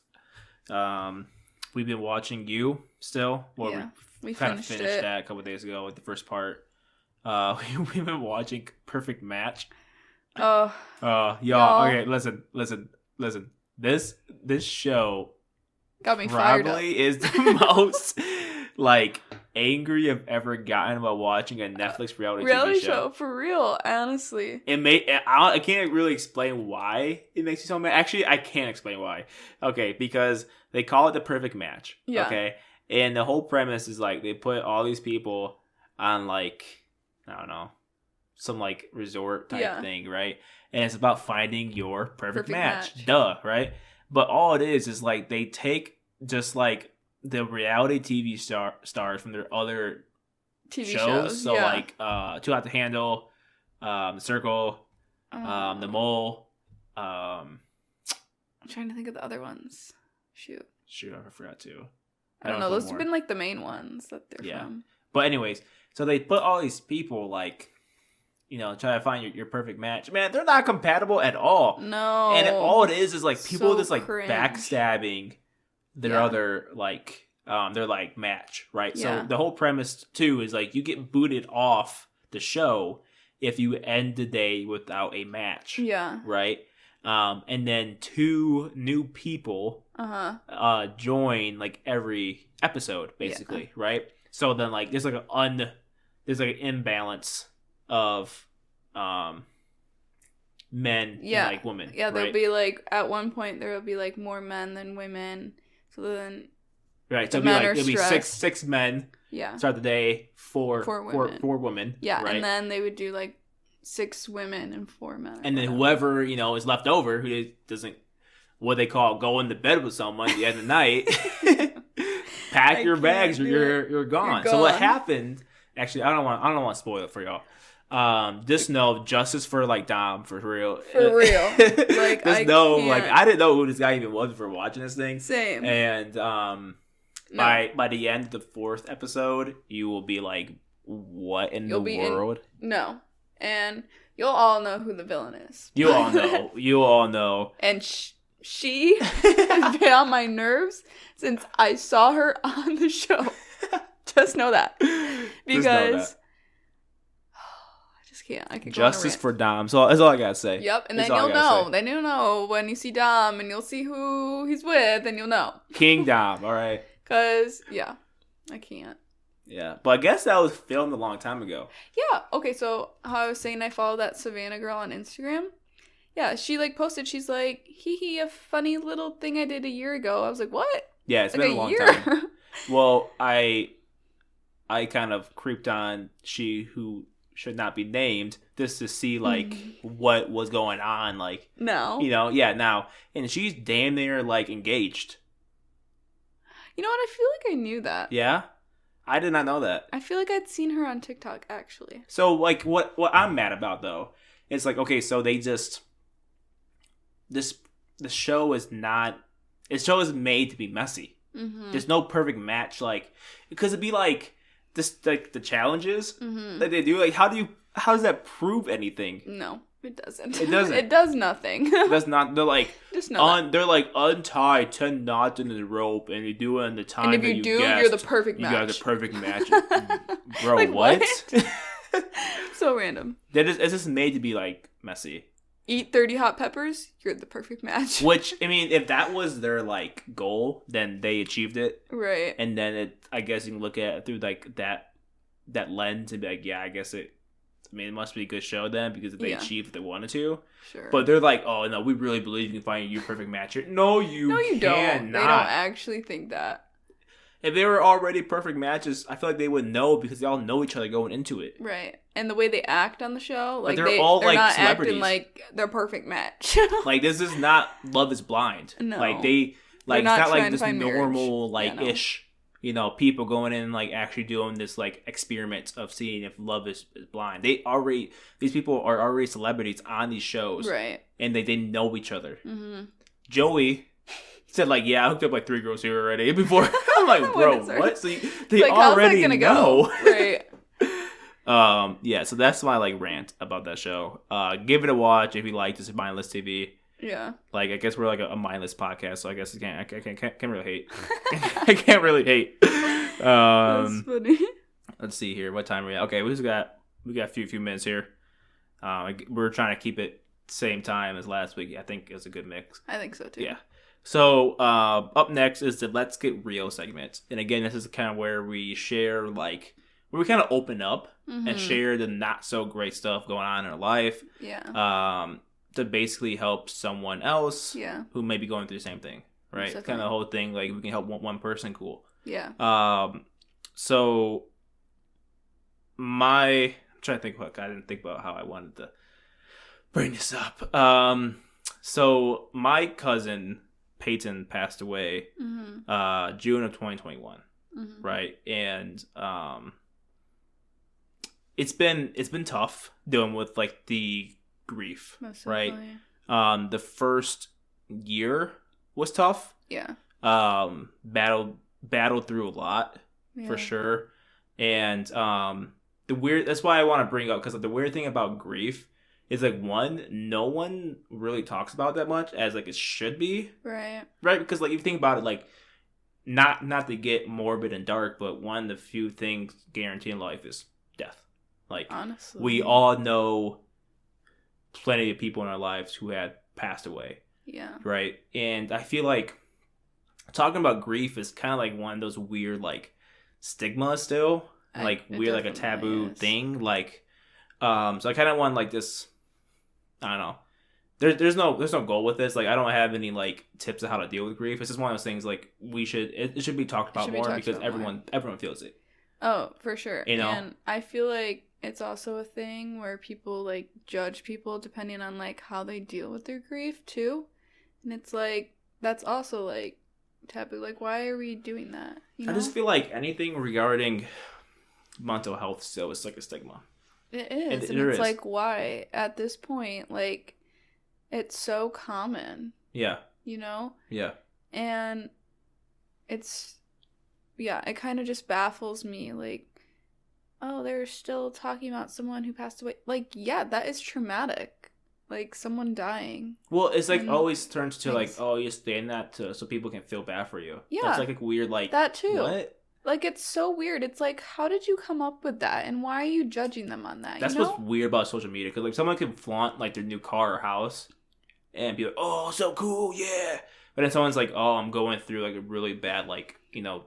A: We've been watching You still. Well,
B: yeah, we
A: kind of finished that a couple of days ago, like the first part. We've been watching Perfect Match. Y'all. Okay, listen. This show
B: got me fired up.
A: Probably is the most like angry I've ever gotten about watching a Netflix reality TV
B: show. For real, honestly.
A: I can't really explain why it makes me so mad. Actually, I can't explain why. Okay, because they call it the perfect match. Yeah. Okay, and the whole premise is like they put all these people on like, I don't know, some like resort type thing, right? And it's about finding your perfect match. Duh, right? But all it is like they take just like the reality TV stars from their other TV shows. So like Too Hot to Handle, The Circle, The Mole. I'm
B: trying to think of the other ones. Shoot,
A: I forgot to.
B: I don't know. Those have been like the main ones that they're from.
A: But anyways, so they put all these people like, you know, try to find your perfect match. Man, they're not compatible at all.
B: No.
A: And all it is like people
B: so
A: just like
B: cringe.
A: Backstabbing their other like their like match, right? So the whole premise too is like you get booted off the show if you end the day without a match.
B: Yeah.
A: Right? And then 2 new people join like every episode basically, right? So then like there's like an imbalance of men and like women.
B: Yeah, there'll be like at one point there will be like more men than women. So then
A: so it'll be six men. Yeah. Start the day, four women.
B: Yeah,
A: right?
B: And then they would do like 6 women and 4 men.
A: And then whoever, you know, is left over who doesn't what they call go into bed with someone at the end of the night. Pack your bags or you're gone. So what happened? Actually, I don't want to spoil it for y'all. Just know justice for like Dom for real.
B: For real. Like
A: just know like I didn't know who this guy even was before watching this thing.
B: Same.
A: And by the end of the 4th episode, you will be like, what in the world?
B: No. And you'll all know who the villain is.
A: You all know. You all know.
B: And she has been on my nerves since I saw her on the show. Just know that. Because I just can't. I can go
A: justice for Dom. So that's all I gotta say.
B: Yep, and then you'll know. Then you'll know when you see Dom, and you'll see who he's with, and you'll know.
A: King Dom. All right.
B: Cause I can't.
A: Yeah, but I guess that was filmed a long time ago.
B: Yeah. Okay. So how I was saying, I follow that Savannah girl on Instagram. Yeah, she like posted. She's like, "Hee, a funny little thing I did a year ago." I was like, "What?"
A: Yeah, it's been a long time. Well, I kind of creeped on she who should not be named just to see like what was going on. Like
B: now,
A: you know, now, and she's damn near like engaged.
B: You know what? I feel like I knew that.
A: Yeah. I did not know that.
B: I feel like I'd seen her on TikTok, actually.
A: So, like, what I'm mad about, though, is, like, okay, so they just... The show is not... The show is made to be messy. Mm-hmm. There's no perfect match, like... Because it'd be, like, this, like, the challenges that they do. Like, how does that prove anything?
B: No, it doesn't.
A: It doesn't.
B: It does nothing.
A: It does not. They're, like...
B: Just know
A: they're, like, untie 10 knots into the rope, and you do it in the time
B: and if you do, you're the perfect match.
A: You got the perfect match. Bro,
B: like,
A: what?
B: So random.
A: It's just made to be, like, messy.
B: Eat 30 hot peppers, you're the perfect match.
A: Which, I mean, if that was their, like, goal, then they achieved it.
B: Right.
A: And then I guess you can look at it through, like, that lens and be like, yeah, I guess it must be a good show then because they achieved what they wanted to.
B: Sure.
A: But they're like, oh, no, we really believe you can find your perfect match here. No, you
B: don't. They don't actually think that.
A: If they were already perfect matches, I feel like they would know because they all know each other going into it.
B: Right. And the way they act on the show, like
A: they're all
B: they're
A: like
B: not
A: celebrities.
B: acting like their perfect match.
A: Like this is not Love is Blind.
B: No.
A: Like it's not like this normal
B: marriage.
A: ish, you know, people going in and like actually doing this like experiment of seeing if love is blind. These people are already celebrities on these shows.
B: Right.
A: And they know each other. Mm-hmm. Joey said like, yeah, I hooked up like 3 girls here already before. I'm like, bro, what? So they like, already how's that gonna know.
B: Go? Right.
A: Yeah, so that's my like rant about that show. Give it a watch if you like. This is Mindless TV.
B: Yeah.
A: Like I guess we're like a mindless podcast, so I guess I can't really hate. I can't really hate.
B: That's funny.
A: Let's see here. What time are we at? Okay, we got a few minutes here. We're trying to keep it same time as last week. I think it was a good mix.
B: I think so too.
A: Yeah. So up next is the Let's Get Real segment. And again, this is kind of where we share, like, where we kind of open up and share the not so great stuff going on in our life.
B: Yeah.
A: To basically help someone else who may be going through the same thing, right? Exactly. Kind of the whole thing, like, we can help one person, cool.
B: Yeah.
A: So I'm trying to think I didn't think about how I wanted to bring this up. So my cousin Peyton passed away June of 2021, right? And it's been tough dealing with, like, the grief, right? The first year was tough.
B: Yeah.
A: Battled through a lot for sure. And that's why I want to bring up, because, like, the weird thing about grief is, like, one, no one really talks about that much as, like, it should be.
B: Right.
A: Because, like, if you think about it, like, not to get morbid and dark, but one of the few things guaranteed in life is death. Like,
B: honestly,
A: we all know plenty of people in our lives who had passed away.
B: Yeah. Right.
A: And I feel like talking about grief is kind of like one of those weird, like, stigmas still. Like, weird, like, a taboo thing. Like, so I kind of want, like, this, I don't know. There's no goal with this. Like, I don't have any, like, tips on how to deal with grief. It's just one of those things, like, it should be talked about more because everyone feels it.
B: Oh, for sure.
A: You know?
B: And I feel like it's also a thing where people, like, judge people depending on, like, how they deal with their grief too. And it's like, that's also, like, taboo. Like, why are we doing that? You know?
A: I just feel like anything regarding mental health still is, like, a stigma.
B: It is. And it's like, why? At this point, like, it's so common.
A: Yeah.
B: You know?
A: Yeah.
B: And it kind of just baffles me. Like, oh, they're still talking about someone who passed away. Like, yeah, that is traumatic. Like, someone dying.
A: Well, it's like always turns to like, oh, you stay in that so people can feel bad for you.
B: Yeah.
A: That's like a weird, like,
B: that too.
A: What?
B: Like, it's so weird. It's like, how did you come up with that? And why are you judging them on that?
A: That's what's weird about social media. Because, like, someone can flaunt, like, their new car or house and be like, oh, so cool, yeah. But then someone's like, oh, I'm going through, like, a really bad, like, you know,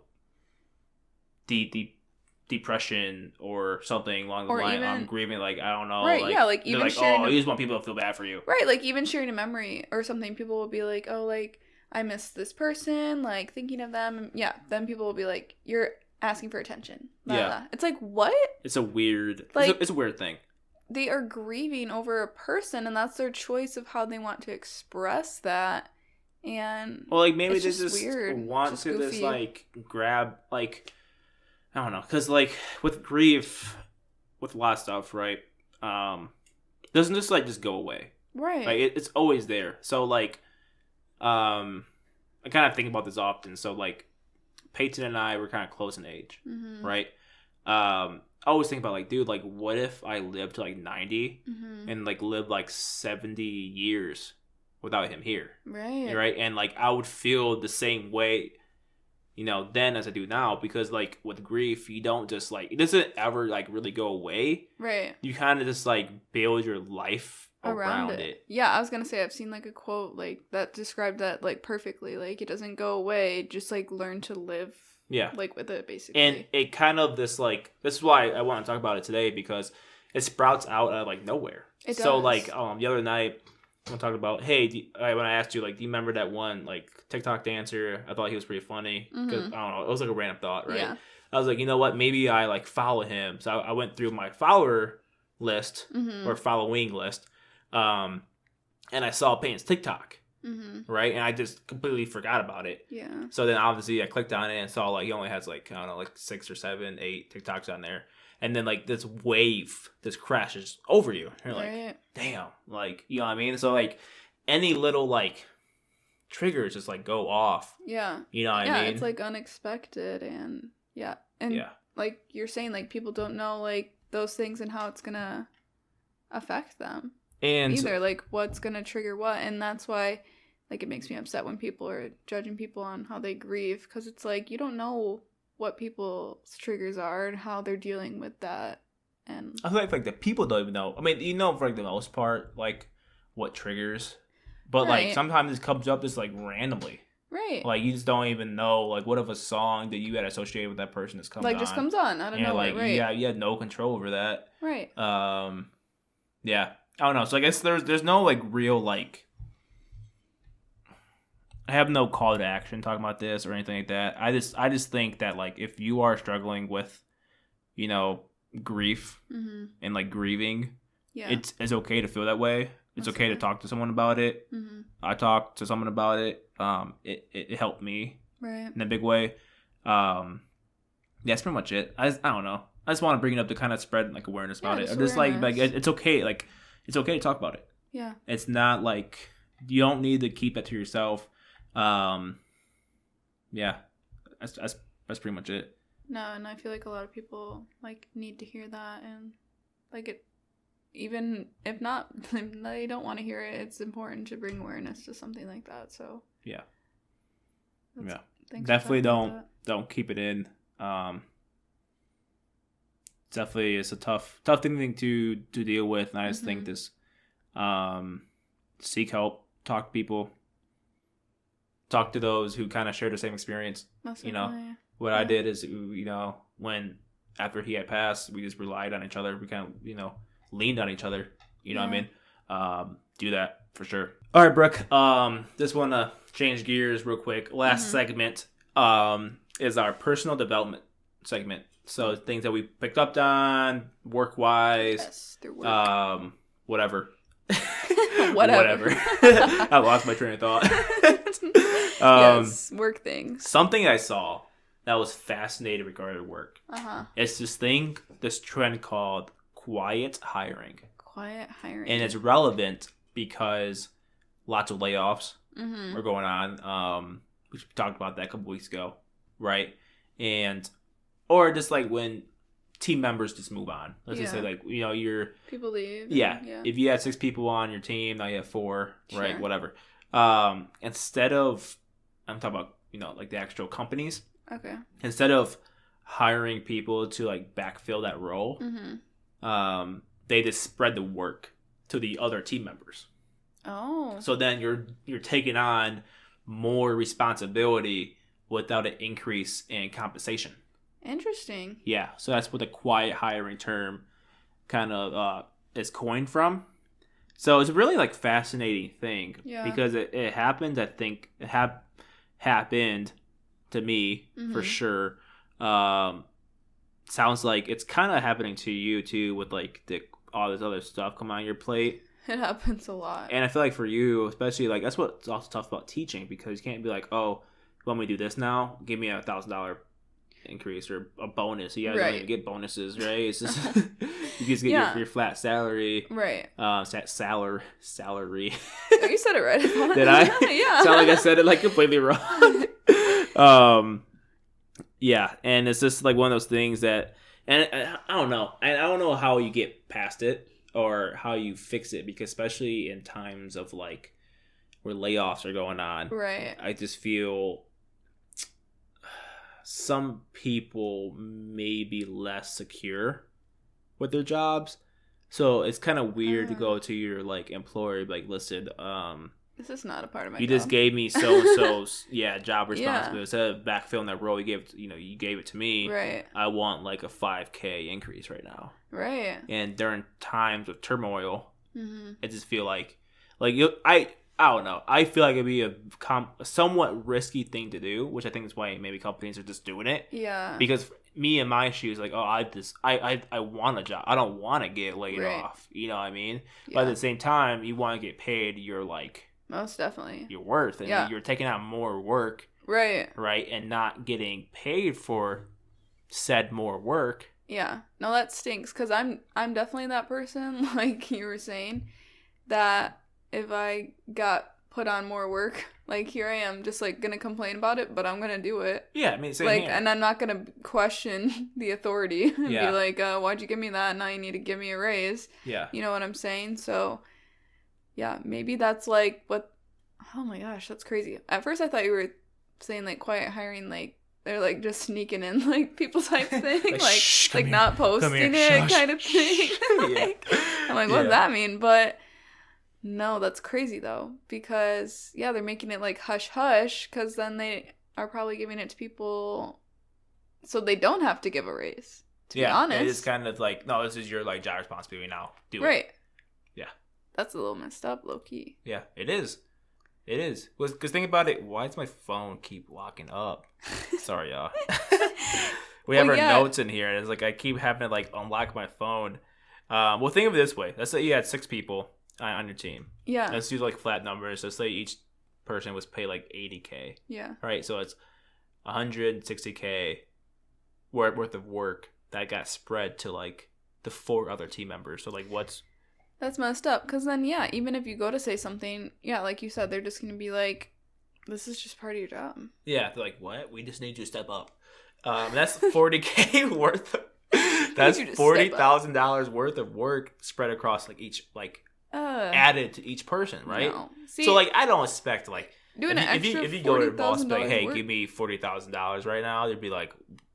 A: depression or something along the line. I'm grieving, like, I don't know.
B: Right,
A: like,
B: yeah, like, even
A: like,
B: sharing...
A: oh, you just want people to feel bad for you.
B: Right, like, even sharing a memory or something, people will be like, oh, like, I miss this person, like, thinking of them. Yeah, then people will be like, you're asking for attention. Blah,
A: yeah.
B: Blah. It's like, what?
A: It's a weird...
B: Like,
A: it's a weird thing.
B: They are grieving over a person, and that's their choice of how they want to express that. And
A: well, like, maybe they
B: just
A: want to just, like, grab, like, I don't know, because, like, with grief, with a lot of stuff, right, doesn't just, like, just go away.
B: Right.
A: Like, it's always there. So, like, I kind of think about this often. So, like, Peyton and I were kind of close in age, right? I always think about, like, dude, like, what if I lived to, like, 90 and, like, lived, like, 70 years without him here? Right? And, like, I would feel the same way, you know, then as I do now, because, like, with grief, you don't just, like, it doesn't ever, like, really go away.
B: Right.
A: You kind of just, like, build your life around it.
B: Yeah, I was gonna say, I've seen, like, a quote, like, that described that, like, perfectly. Like, it doesn't go away, just, like, learn to live, like, with it, basically.
A: And it kind of this is why I want to talk about it today, because it sprouts out of, like, nowhere.
B: It does.
A: So, like, the other night, I talked about, hey, when I asked you, like, do you remember that one, like, TikTok dancer? I thought he was pretty funny. Because, I don't know, it was, like, a random thought, right? Yeah. I was like, you know what, maybe I, like, follow him. So I went through my follower list, or following list, and I saw Peyton's TikTok, right? And I just completely forgot about it.
B: Yeah.
A: So then, obviously, I clicked on it and saw, like, he only has, like, I don't know, like, 6 or 7, 8 TikToks on there. And then, like, this wave, this crashes over you. And you're like, damn. Like, you know what I mean? So, like, any little, like, triggers just, like, go off.
B: Yeah.
A: You know what I mean?
B: Yeah, it's, like, unexpected. And, And, like, you're saying, like, people don't know, like, those things and how it's gonna affect them.
A: And
B: either, like, what's gonna trigger what. And that's why, like, it makes me upset when people are judging people on how they grieve. Because it's, like, you don't know what people's triggers are and how they're dealing with that. And
A: I feel like the people don't even know. I mean, you know, for, like, the most part, like, what triggers, but like, sometimes it comes up just, like, randomly.
B: Right.
A: Like, you just don't even know, like, what if a song that you had associated with that person just comes on?
B: Like, just comes on out of nowhere,
A: like,
B: right.
A: yeah, you had no control over that.
B: Right.
A: Yeah. I don't know. So I guess there's no, like, real, like, I have no call to action talking about this or anything like that. I just think that, like, if you are struggling with, you know, grief and, like, grieving, it's okay to feel that way. It's okay to talk to someone about it. I talked to someone about it. It helped me in a big way. Yeah, that's pretty much it. I don't know. I just want to bring it up to kind of spread, like, awareness about it. Just like it's okay. Like, it's okay to talk about it.
B: Yeah.
A: It's not like you don't need to keep it to yourself. Yeah, that's pretty much it.
B: No, and I feel like a lot of people, like, need to hear that, and, like, it, even if not, they don't want to hear it, it's important to bring awareness to something like that, so.
A: Yeah.
B: Thanks
A: definitely don't keep it in. Definitely it's a tough thing to deal with, and I just think this, seek help, talk to people, talk to those who kind of share the same experience. You know, what I did is, you know, when after he had passed, we just relied on each other. We kind of, you know, leaned on each other. You know what I mean? Do that for sure. All right, Brooke. Just want to change gears real quick. Last segment is our personal development segment. So things that we picked up on work wise.
B: Yes, their work.
A: Whatever.
B: Whatever.
A: I lost my train of thought.
B: Yes, work things.
A: Something I saw that was fascinating regarding work. It's this trend called quiet hiring.
B: Quiet hiring.
A: And it's relevant because lots of layoffs are going on. We talked about that a couple weeks ago, right? Or just like when team members just move on. Let's just say, like, you know,
B: people leave.
A: Yeah. If you had 6 people on your team, now you have 4, right? Whatever. Instead of, I'm talking about, you know, like the actual companies.
B: Okay.
A: Instead of hiring people to, like, backfill that role, they just spread the work to the other team members.
B: Oh.
A: So then you're taking on more responsibility without an increase in compensation.
B: Interesting.
A: Yeah, so that's what the quiet hiring term kind of is coined from. So it's a really, like, fascinating thing because it happened. I think it happened to me for sure. Sounds like it's kind of happening to you too with, like, all this other stuff coming on your plate.
B: It happens a lot.
A: And I feel like for you, especially, like, that's what's also tough about teaching, because you can't be like, oh, you want me to do this now? Give me $1,000 increase or a bonus. You guys don't even get bonuses, right? It's just you just get your flat salary,
B: right?
A: Salary.
B: Oh, you said it right.
A: Did I?
B: Yeah.
A: Sound like I said it, like, completely wrong. Yeah, and it's just like one of those things that, and I don't know, I don't know how you get past it or how you fix it, because especially in times of, like, where layoffs are going on,
B: right?
A: I just feel some people may be less secure with their jobs, so it's kind of weird to go to your, like, employer, like, listen,
B: this is not a part of my
A: you
B: job.
A: just gave me so-and-so's job responsibility. Instead of backfilling that role, you gave it to me, right? I want, like, a $5,000 increase right now, right? And during times of turmoil, I just feel like I don't know. I feel like it'd be a somewhat risky thing to do, which I think is why maybe companies are just doing it. Yeah. Because me in my shoes, like, oh, I want a job. I don't want to get laid off. You know what I mean? Yeah. But at the same time, you want to get paid. You're, like,
B: most definitely
A: your worth, and you're taking out more work, right, and not getting paid for said more work.
B: Yeah. No, that stinks, because I'm definitely that person, like you were saying, that if I got put on more work, like, here I am just, like, gonna complain about it, but I'm gonna do it.
A: Yeah, I mean, same
B: like
A: here.
B: And I'm not gonna question the authority and be like, why'd you give me that? Now you need to give me a raise. Yeah. You know what I'm saying? So yeah, maybe that's, like, what, oh my gosh, that's crazy. At first I thought you were saying, like, quiet hiring, like, they're, like, just sneaking in, like, people type thing, like not posting it kind of thing. Like, I'm like, what does that mean? But No, that's crazy though, because yeah, they're making it like hush hush, because then they are probably giving it to people so they don't have to give a raise. To be honest,
A: it is kind of like, no, this is your like job responsibility now. Do it.
B: Right.
A: Yeah.
B: That's a little messed up, low key.
A: Yeah, it is. It is. Because think about it. Why does my phone keep locking up? Sorry, y'all. We have our notes in here, and it's like I keep having to like unlock my phone. Well, think of it this way. Let's say you had 6 people on your team.
B: Yeah.
A: Let's do like flat numbers. Let's say each person was paid like $80K.
B: Yeah.
A: Right. So it's $160K worth of work that got spread to like the 4 other team members. So like
B: that's messed up, because then yeah, even if you go to say something, yeah, like you said, they're just gonna be like, this is just part of your job.
A: Yeah, they're like, what? We just need you to step up. That's $40K worth of, that's $40,000 worth of work spread across like each like added to each person, right?
B: No. See,
A: so like I don't expect like
B: doing an extra
A: if you go to your boss and be like, hey,
B: work?
A: give me $40,000 right now, they'd be like,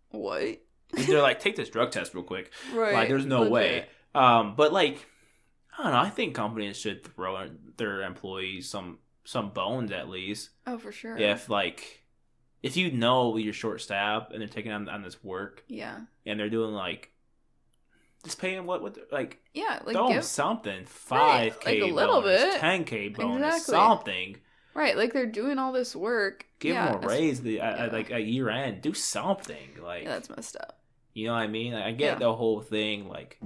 B: what?
A: They're like, take this drug test real quick.
B: Right.
A: Like there's no way. But like I don't know, I think companies should throw their employees some bones at least.
B: Oh, for sure.
A: If you know you're short staffed and they're taking on this work,
B: yeah,
A: and they're doing like just paying what like
B: yeah, like
A: throw them something, $5K
B: like a little
A: bonus,
B: bit,
A: $10K bonus,
B: exactly.
A: something.
B: Right, like they're doing all this work.
A: Give them a raise like a year end. Do something like
B: that's messed up.
A: You know what I mean? Like, I get the whole thing like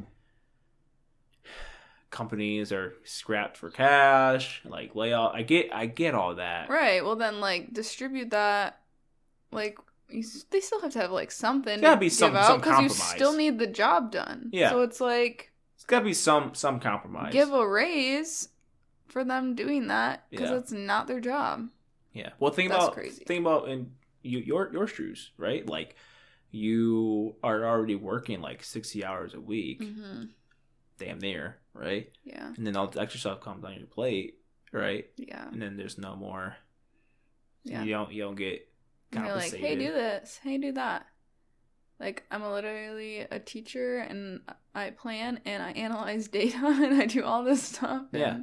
A: companies are scrapped for cash, like layoff. I get all that.
B: Right. Well, then like distribute that. Like they still have to have like something.
A: It's gotta be some
B: because
A: compromise.
B: you still need the job done.
A: Yeah.
B: So it's like
A: it's gotta be some compromise.
B: Give a raise for them doing that, because it's not their job.
A: Yeah. Well, think about in your shoes, right? Like you are already working like 60 hours a week. Mm-hmm. Damn near, right?
B: Yeah.
A: And then all the extra stuff comes on your plate, right?
B: Yeah.
A: And then there's no more.
B: Yeah.
A: You don't get compensated.
B: You're like, hey, do this. Hey, do that. Like, I'm literally a teacher, and I plan, and I analyze data, and I do all this stuff.
A: Yeah.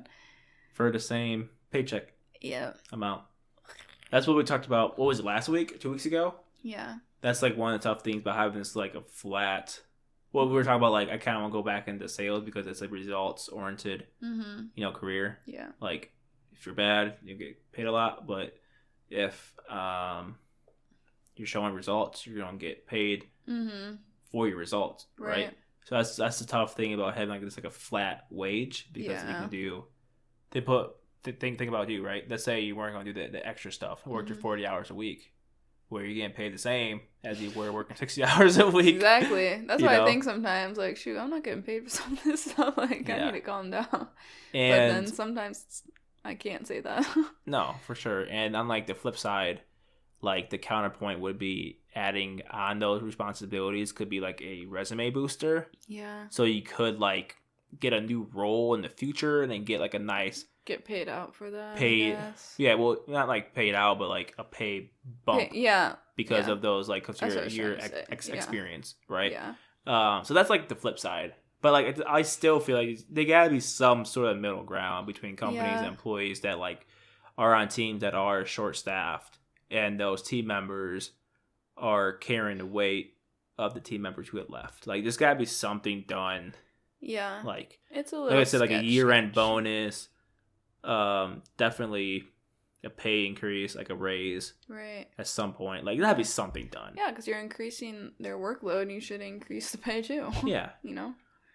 A: For the same paycheck.
B: Yeah.
A: Amount. That's what we talked about. What was it, last week? 2 weeks ago?
B: Yeah.
A: That's like one of the tough things about having this like a flat. Well, we were talking about like I kind of want to go back into sales because it's a results oriented, career.
B: Yeah.
A: Like if you're bad, you get paid a lot, but if you're showing results, you're gonna get paid for your results, right? So that's the tough thing about having like this like a flat wage, because you can do. Think about you, right? Let's say you weren't gonna do the extra stuff, work your 40 hours a week, where you're getting paid the same as you were working 60 hours a week.
B: Exactly. That's why I think sometimes, like, shoot, I'm not getting paid for some of this stuff. Like, I need to calm down. But then sometimes I can't say that.
A: No, for sure. And on, like, the flip side, like, the counterpoint would be adding on those responsibilities could be, like, a resume booster.
B: Yeah.
A: So you could, like, get a new role in the future and then get, like, a nice...
B: Get paid out for that.
A: Paid. Yeah, well, not, like, paid out, but, like, a pay bump. Because of those, like, your experience, right?
B: Yeah.
A: So that's, like, the flip side. But, like, I still feel like there gotta be some sort of middle ground between companies and employees that, like, are on teams that are short-staffed, and those team members are carrying the weight of the team members who had left. Like, there's gotta be something done.
B: Yeah.
A: Like,
B: it's a little
A: like I said, like a year-end bonus. Definitely a pay increase, like a raise,
B: right?
A: At some point, like that'd be something done.
B: Yeah, because you're increasing their workload, you should increase the pay too.
A: Yeah,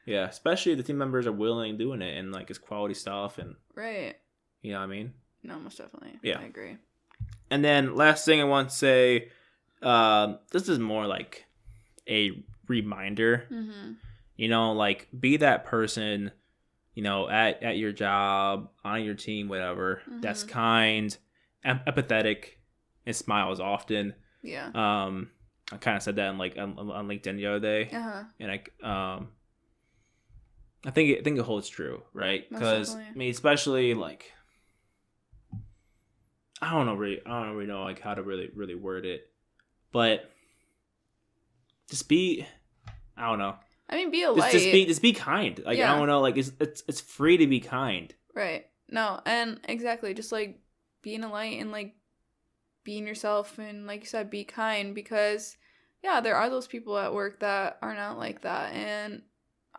A: Yeah, especially if the team members are willing doing it and like it's quality stuff and
B: right.
A: You know what I mean?
B: No, most definitely.
A: Yeah,
B: I agree.
A: And then last thing I want to say, this is more like a reminder. Mm-hmm. Like be that person. At your job, on your team, whatever, that's kind, empathetic, and smiles often.
B: Yeah.
A: I kind of said that on LinkedIn the other day, and I think it holds true, right? Because I mean, especially like, I don't really know like how to really word it, but just be, I don't know.
B: I mean, be a light.
A: Just be kind. Like I don't know. Like it's free to be kind.
B: Right. No, and exactly, just like being a light and like being yourself and like you said, be kind, because yeah, there are those people at work that are not like that, and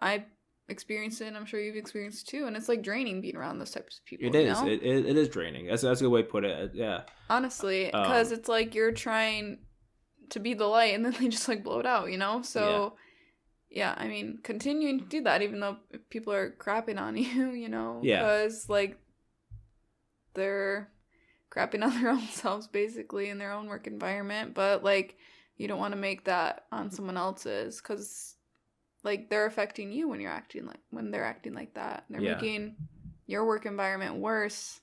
B: I experienced it, and I'm sure you've experienced it too, and it's like draining being around those types of people.
A: It is. You know? It is draining. That's a good way to put it. Yeah.
B: Honestly, because it's like you're trying to be the light, and then they just like blow it out, you know? So yeah, I mean, continuing to do that, even though people are crapping on you, you know?
A: Yeah.
B: Because like they're crapping on their own selves basically in their own work environment, but like you don't want to make that on someone else's, because like they're affecting you when they're acting like that. They're making your work environment worse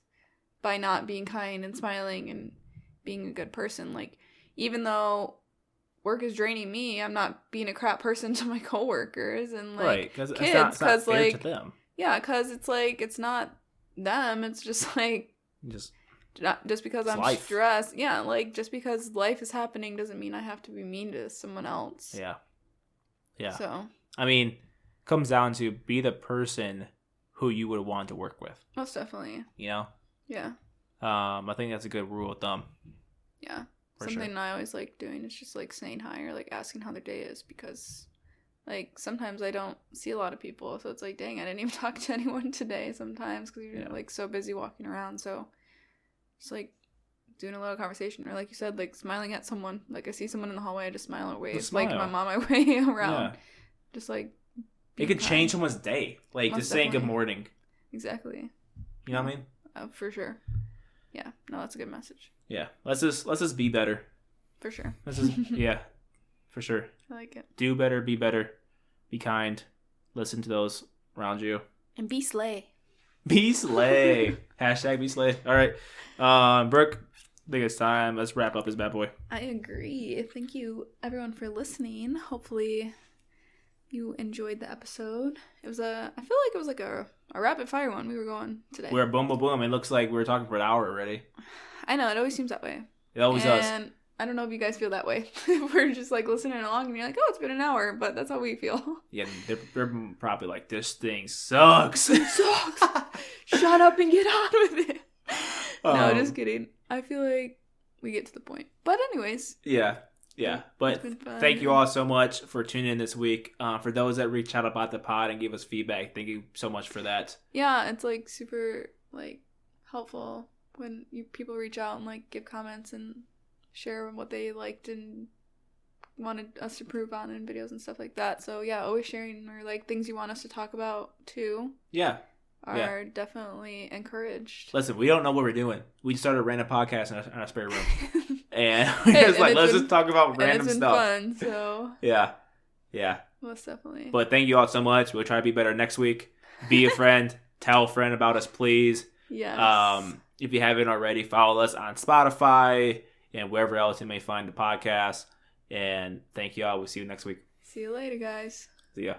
B: by not being kind and smiling and being a good person. Like, even though work is draining me, I'm not being a crap person to my coworkers and like kids, because like to them. Yeah, because it's like it's not them. It's just like just because I'm
A: life.
B: Stressed. Yeah, like just because life is happening doesn't mean I have to be mean to someone else.
A: Yeah. Yeah.
B: So
A: I mean, comes down to be the person who you would want to work with.
B: Most definitely.
A: You know?
B: Yeah.
A: I think that's a good rule of thumb.
B: Yeah. Something I always like doing is just like saying hi or like asking how their day is, because like sometimes I don't see a lot of people, so it's like, dang, I didn't even talk to anyone today sometimes because you're like so busy walking around. So just like doing a little conversation, or like you said, like smiling at someone. Like I see someone in the hallway, I just smile or wave, like I'm on my way around. Yeah. Just like
A: it could change someone's day. Like just saying good morning.
B: Exactly.
A: You know what I mean?
B: For sure. Yeah. No, that's a good message.
A: Yeah. Let's just be better.
B: For sure.
A: Let's just for sure.
B: I like it.
A: Do better, be better, be kind, listen to those around you.
B: And be slay.
A: Be slay. Hashtag be slay. All right. Brooke, I think it's time. Let's wrap up this bad boy.
B: I agree. Thank you everyone for listening. Hopefully you enjoyed the episode. I feel like it was like a rapid fire one we were going today.
A: We're boom, boom, boom. It looks like we were talking for an hour already.
B: I know. It always seems that way.
A: It always does.
B: And I don't know if you guys feel that way. We're just like listening along and you're like, oh, it's been an hour. But that's how we feel. Yeah,
A: they're probably like, this thing sucks.
B: It sucks. Shut up and get on with it. No, just kidding. I feel like we get to the point. But anyways.
A: Yeah. But thank you all so much for tuning in this week. For those that reached out about the pod and gave us feedback, thank you so much for that.
B: Yeah, it's like super like helpful when people reach out and like give comments and share what they liked and wanted us to improve on in videos and stuff like that. So yeah, always sharing or like things you want us to talk about too.
A: Yeah.
B: Are definitely encouraged.
A: Listen, we don't know what we're doing. We started a random podcast in our spare room. And we're just like, let's just talk about random stuff.
B: Fun, so.
A: Yeah.
B: Most definitely.
A: But thank you all so much. We'll try to be better next week. Be a friend. Tell a friend about us, please.
B: Yes.
A: If you haven't already, follow us on Spotify and wherever else you may find the podcast. And thank you all. We'll see you next week.
B: See you later, guys.
A: See ya.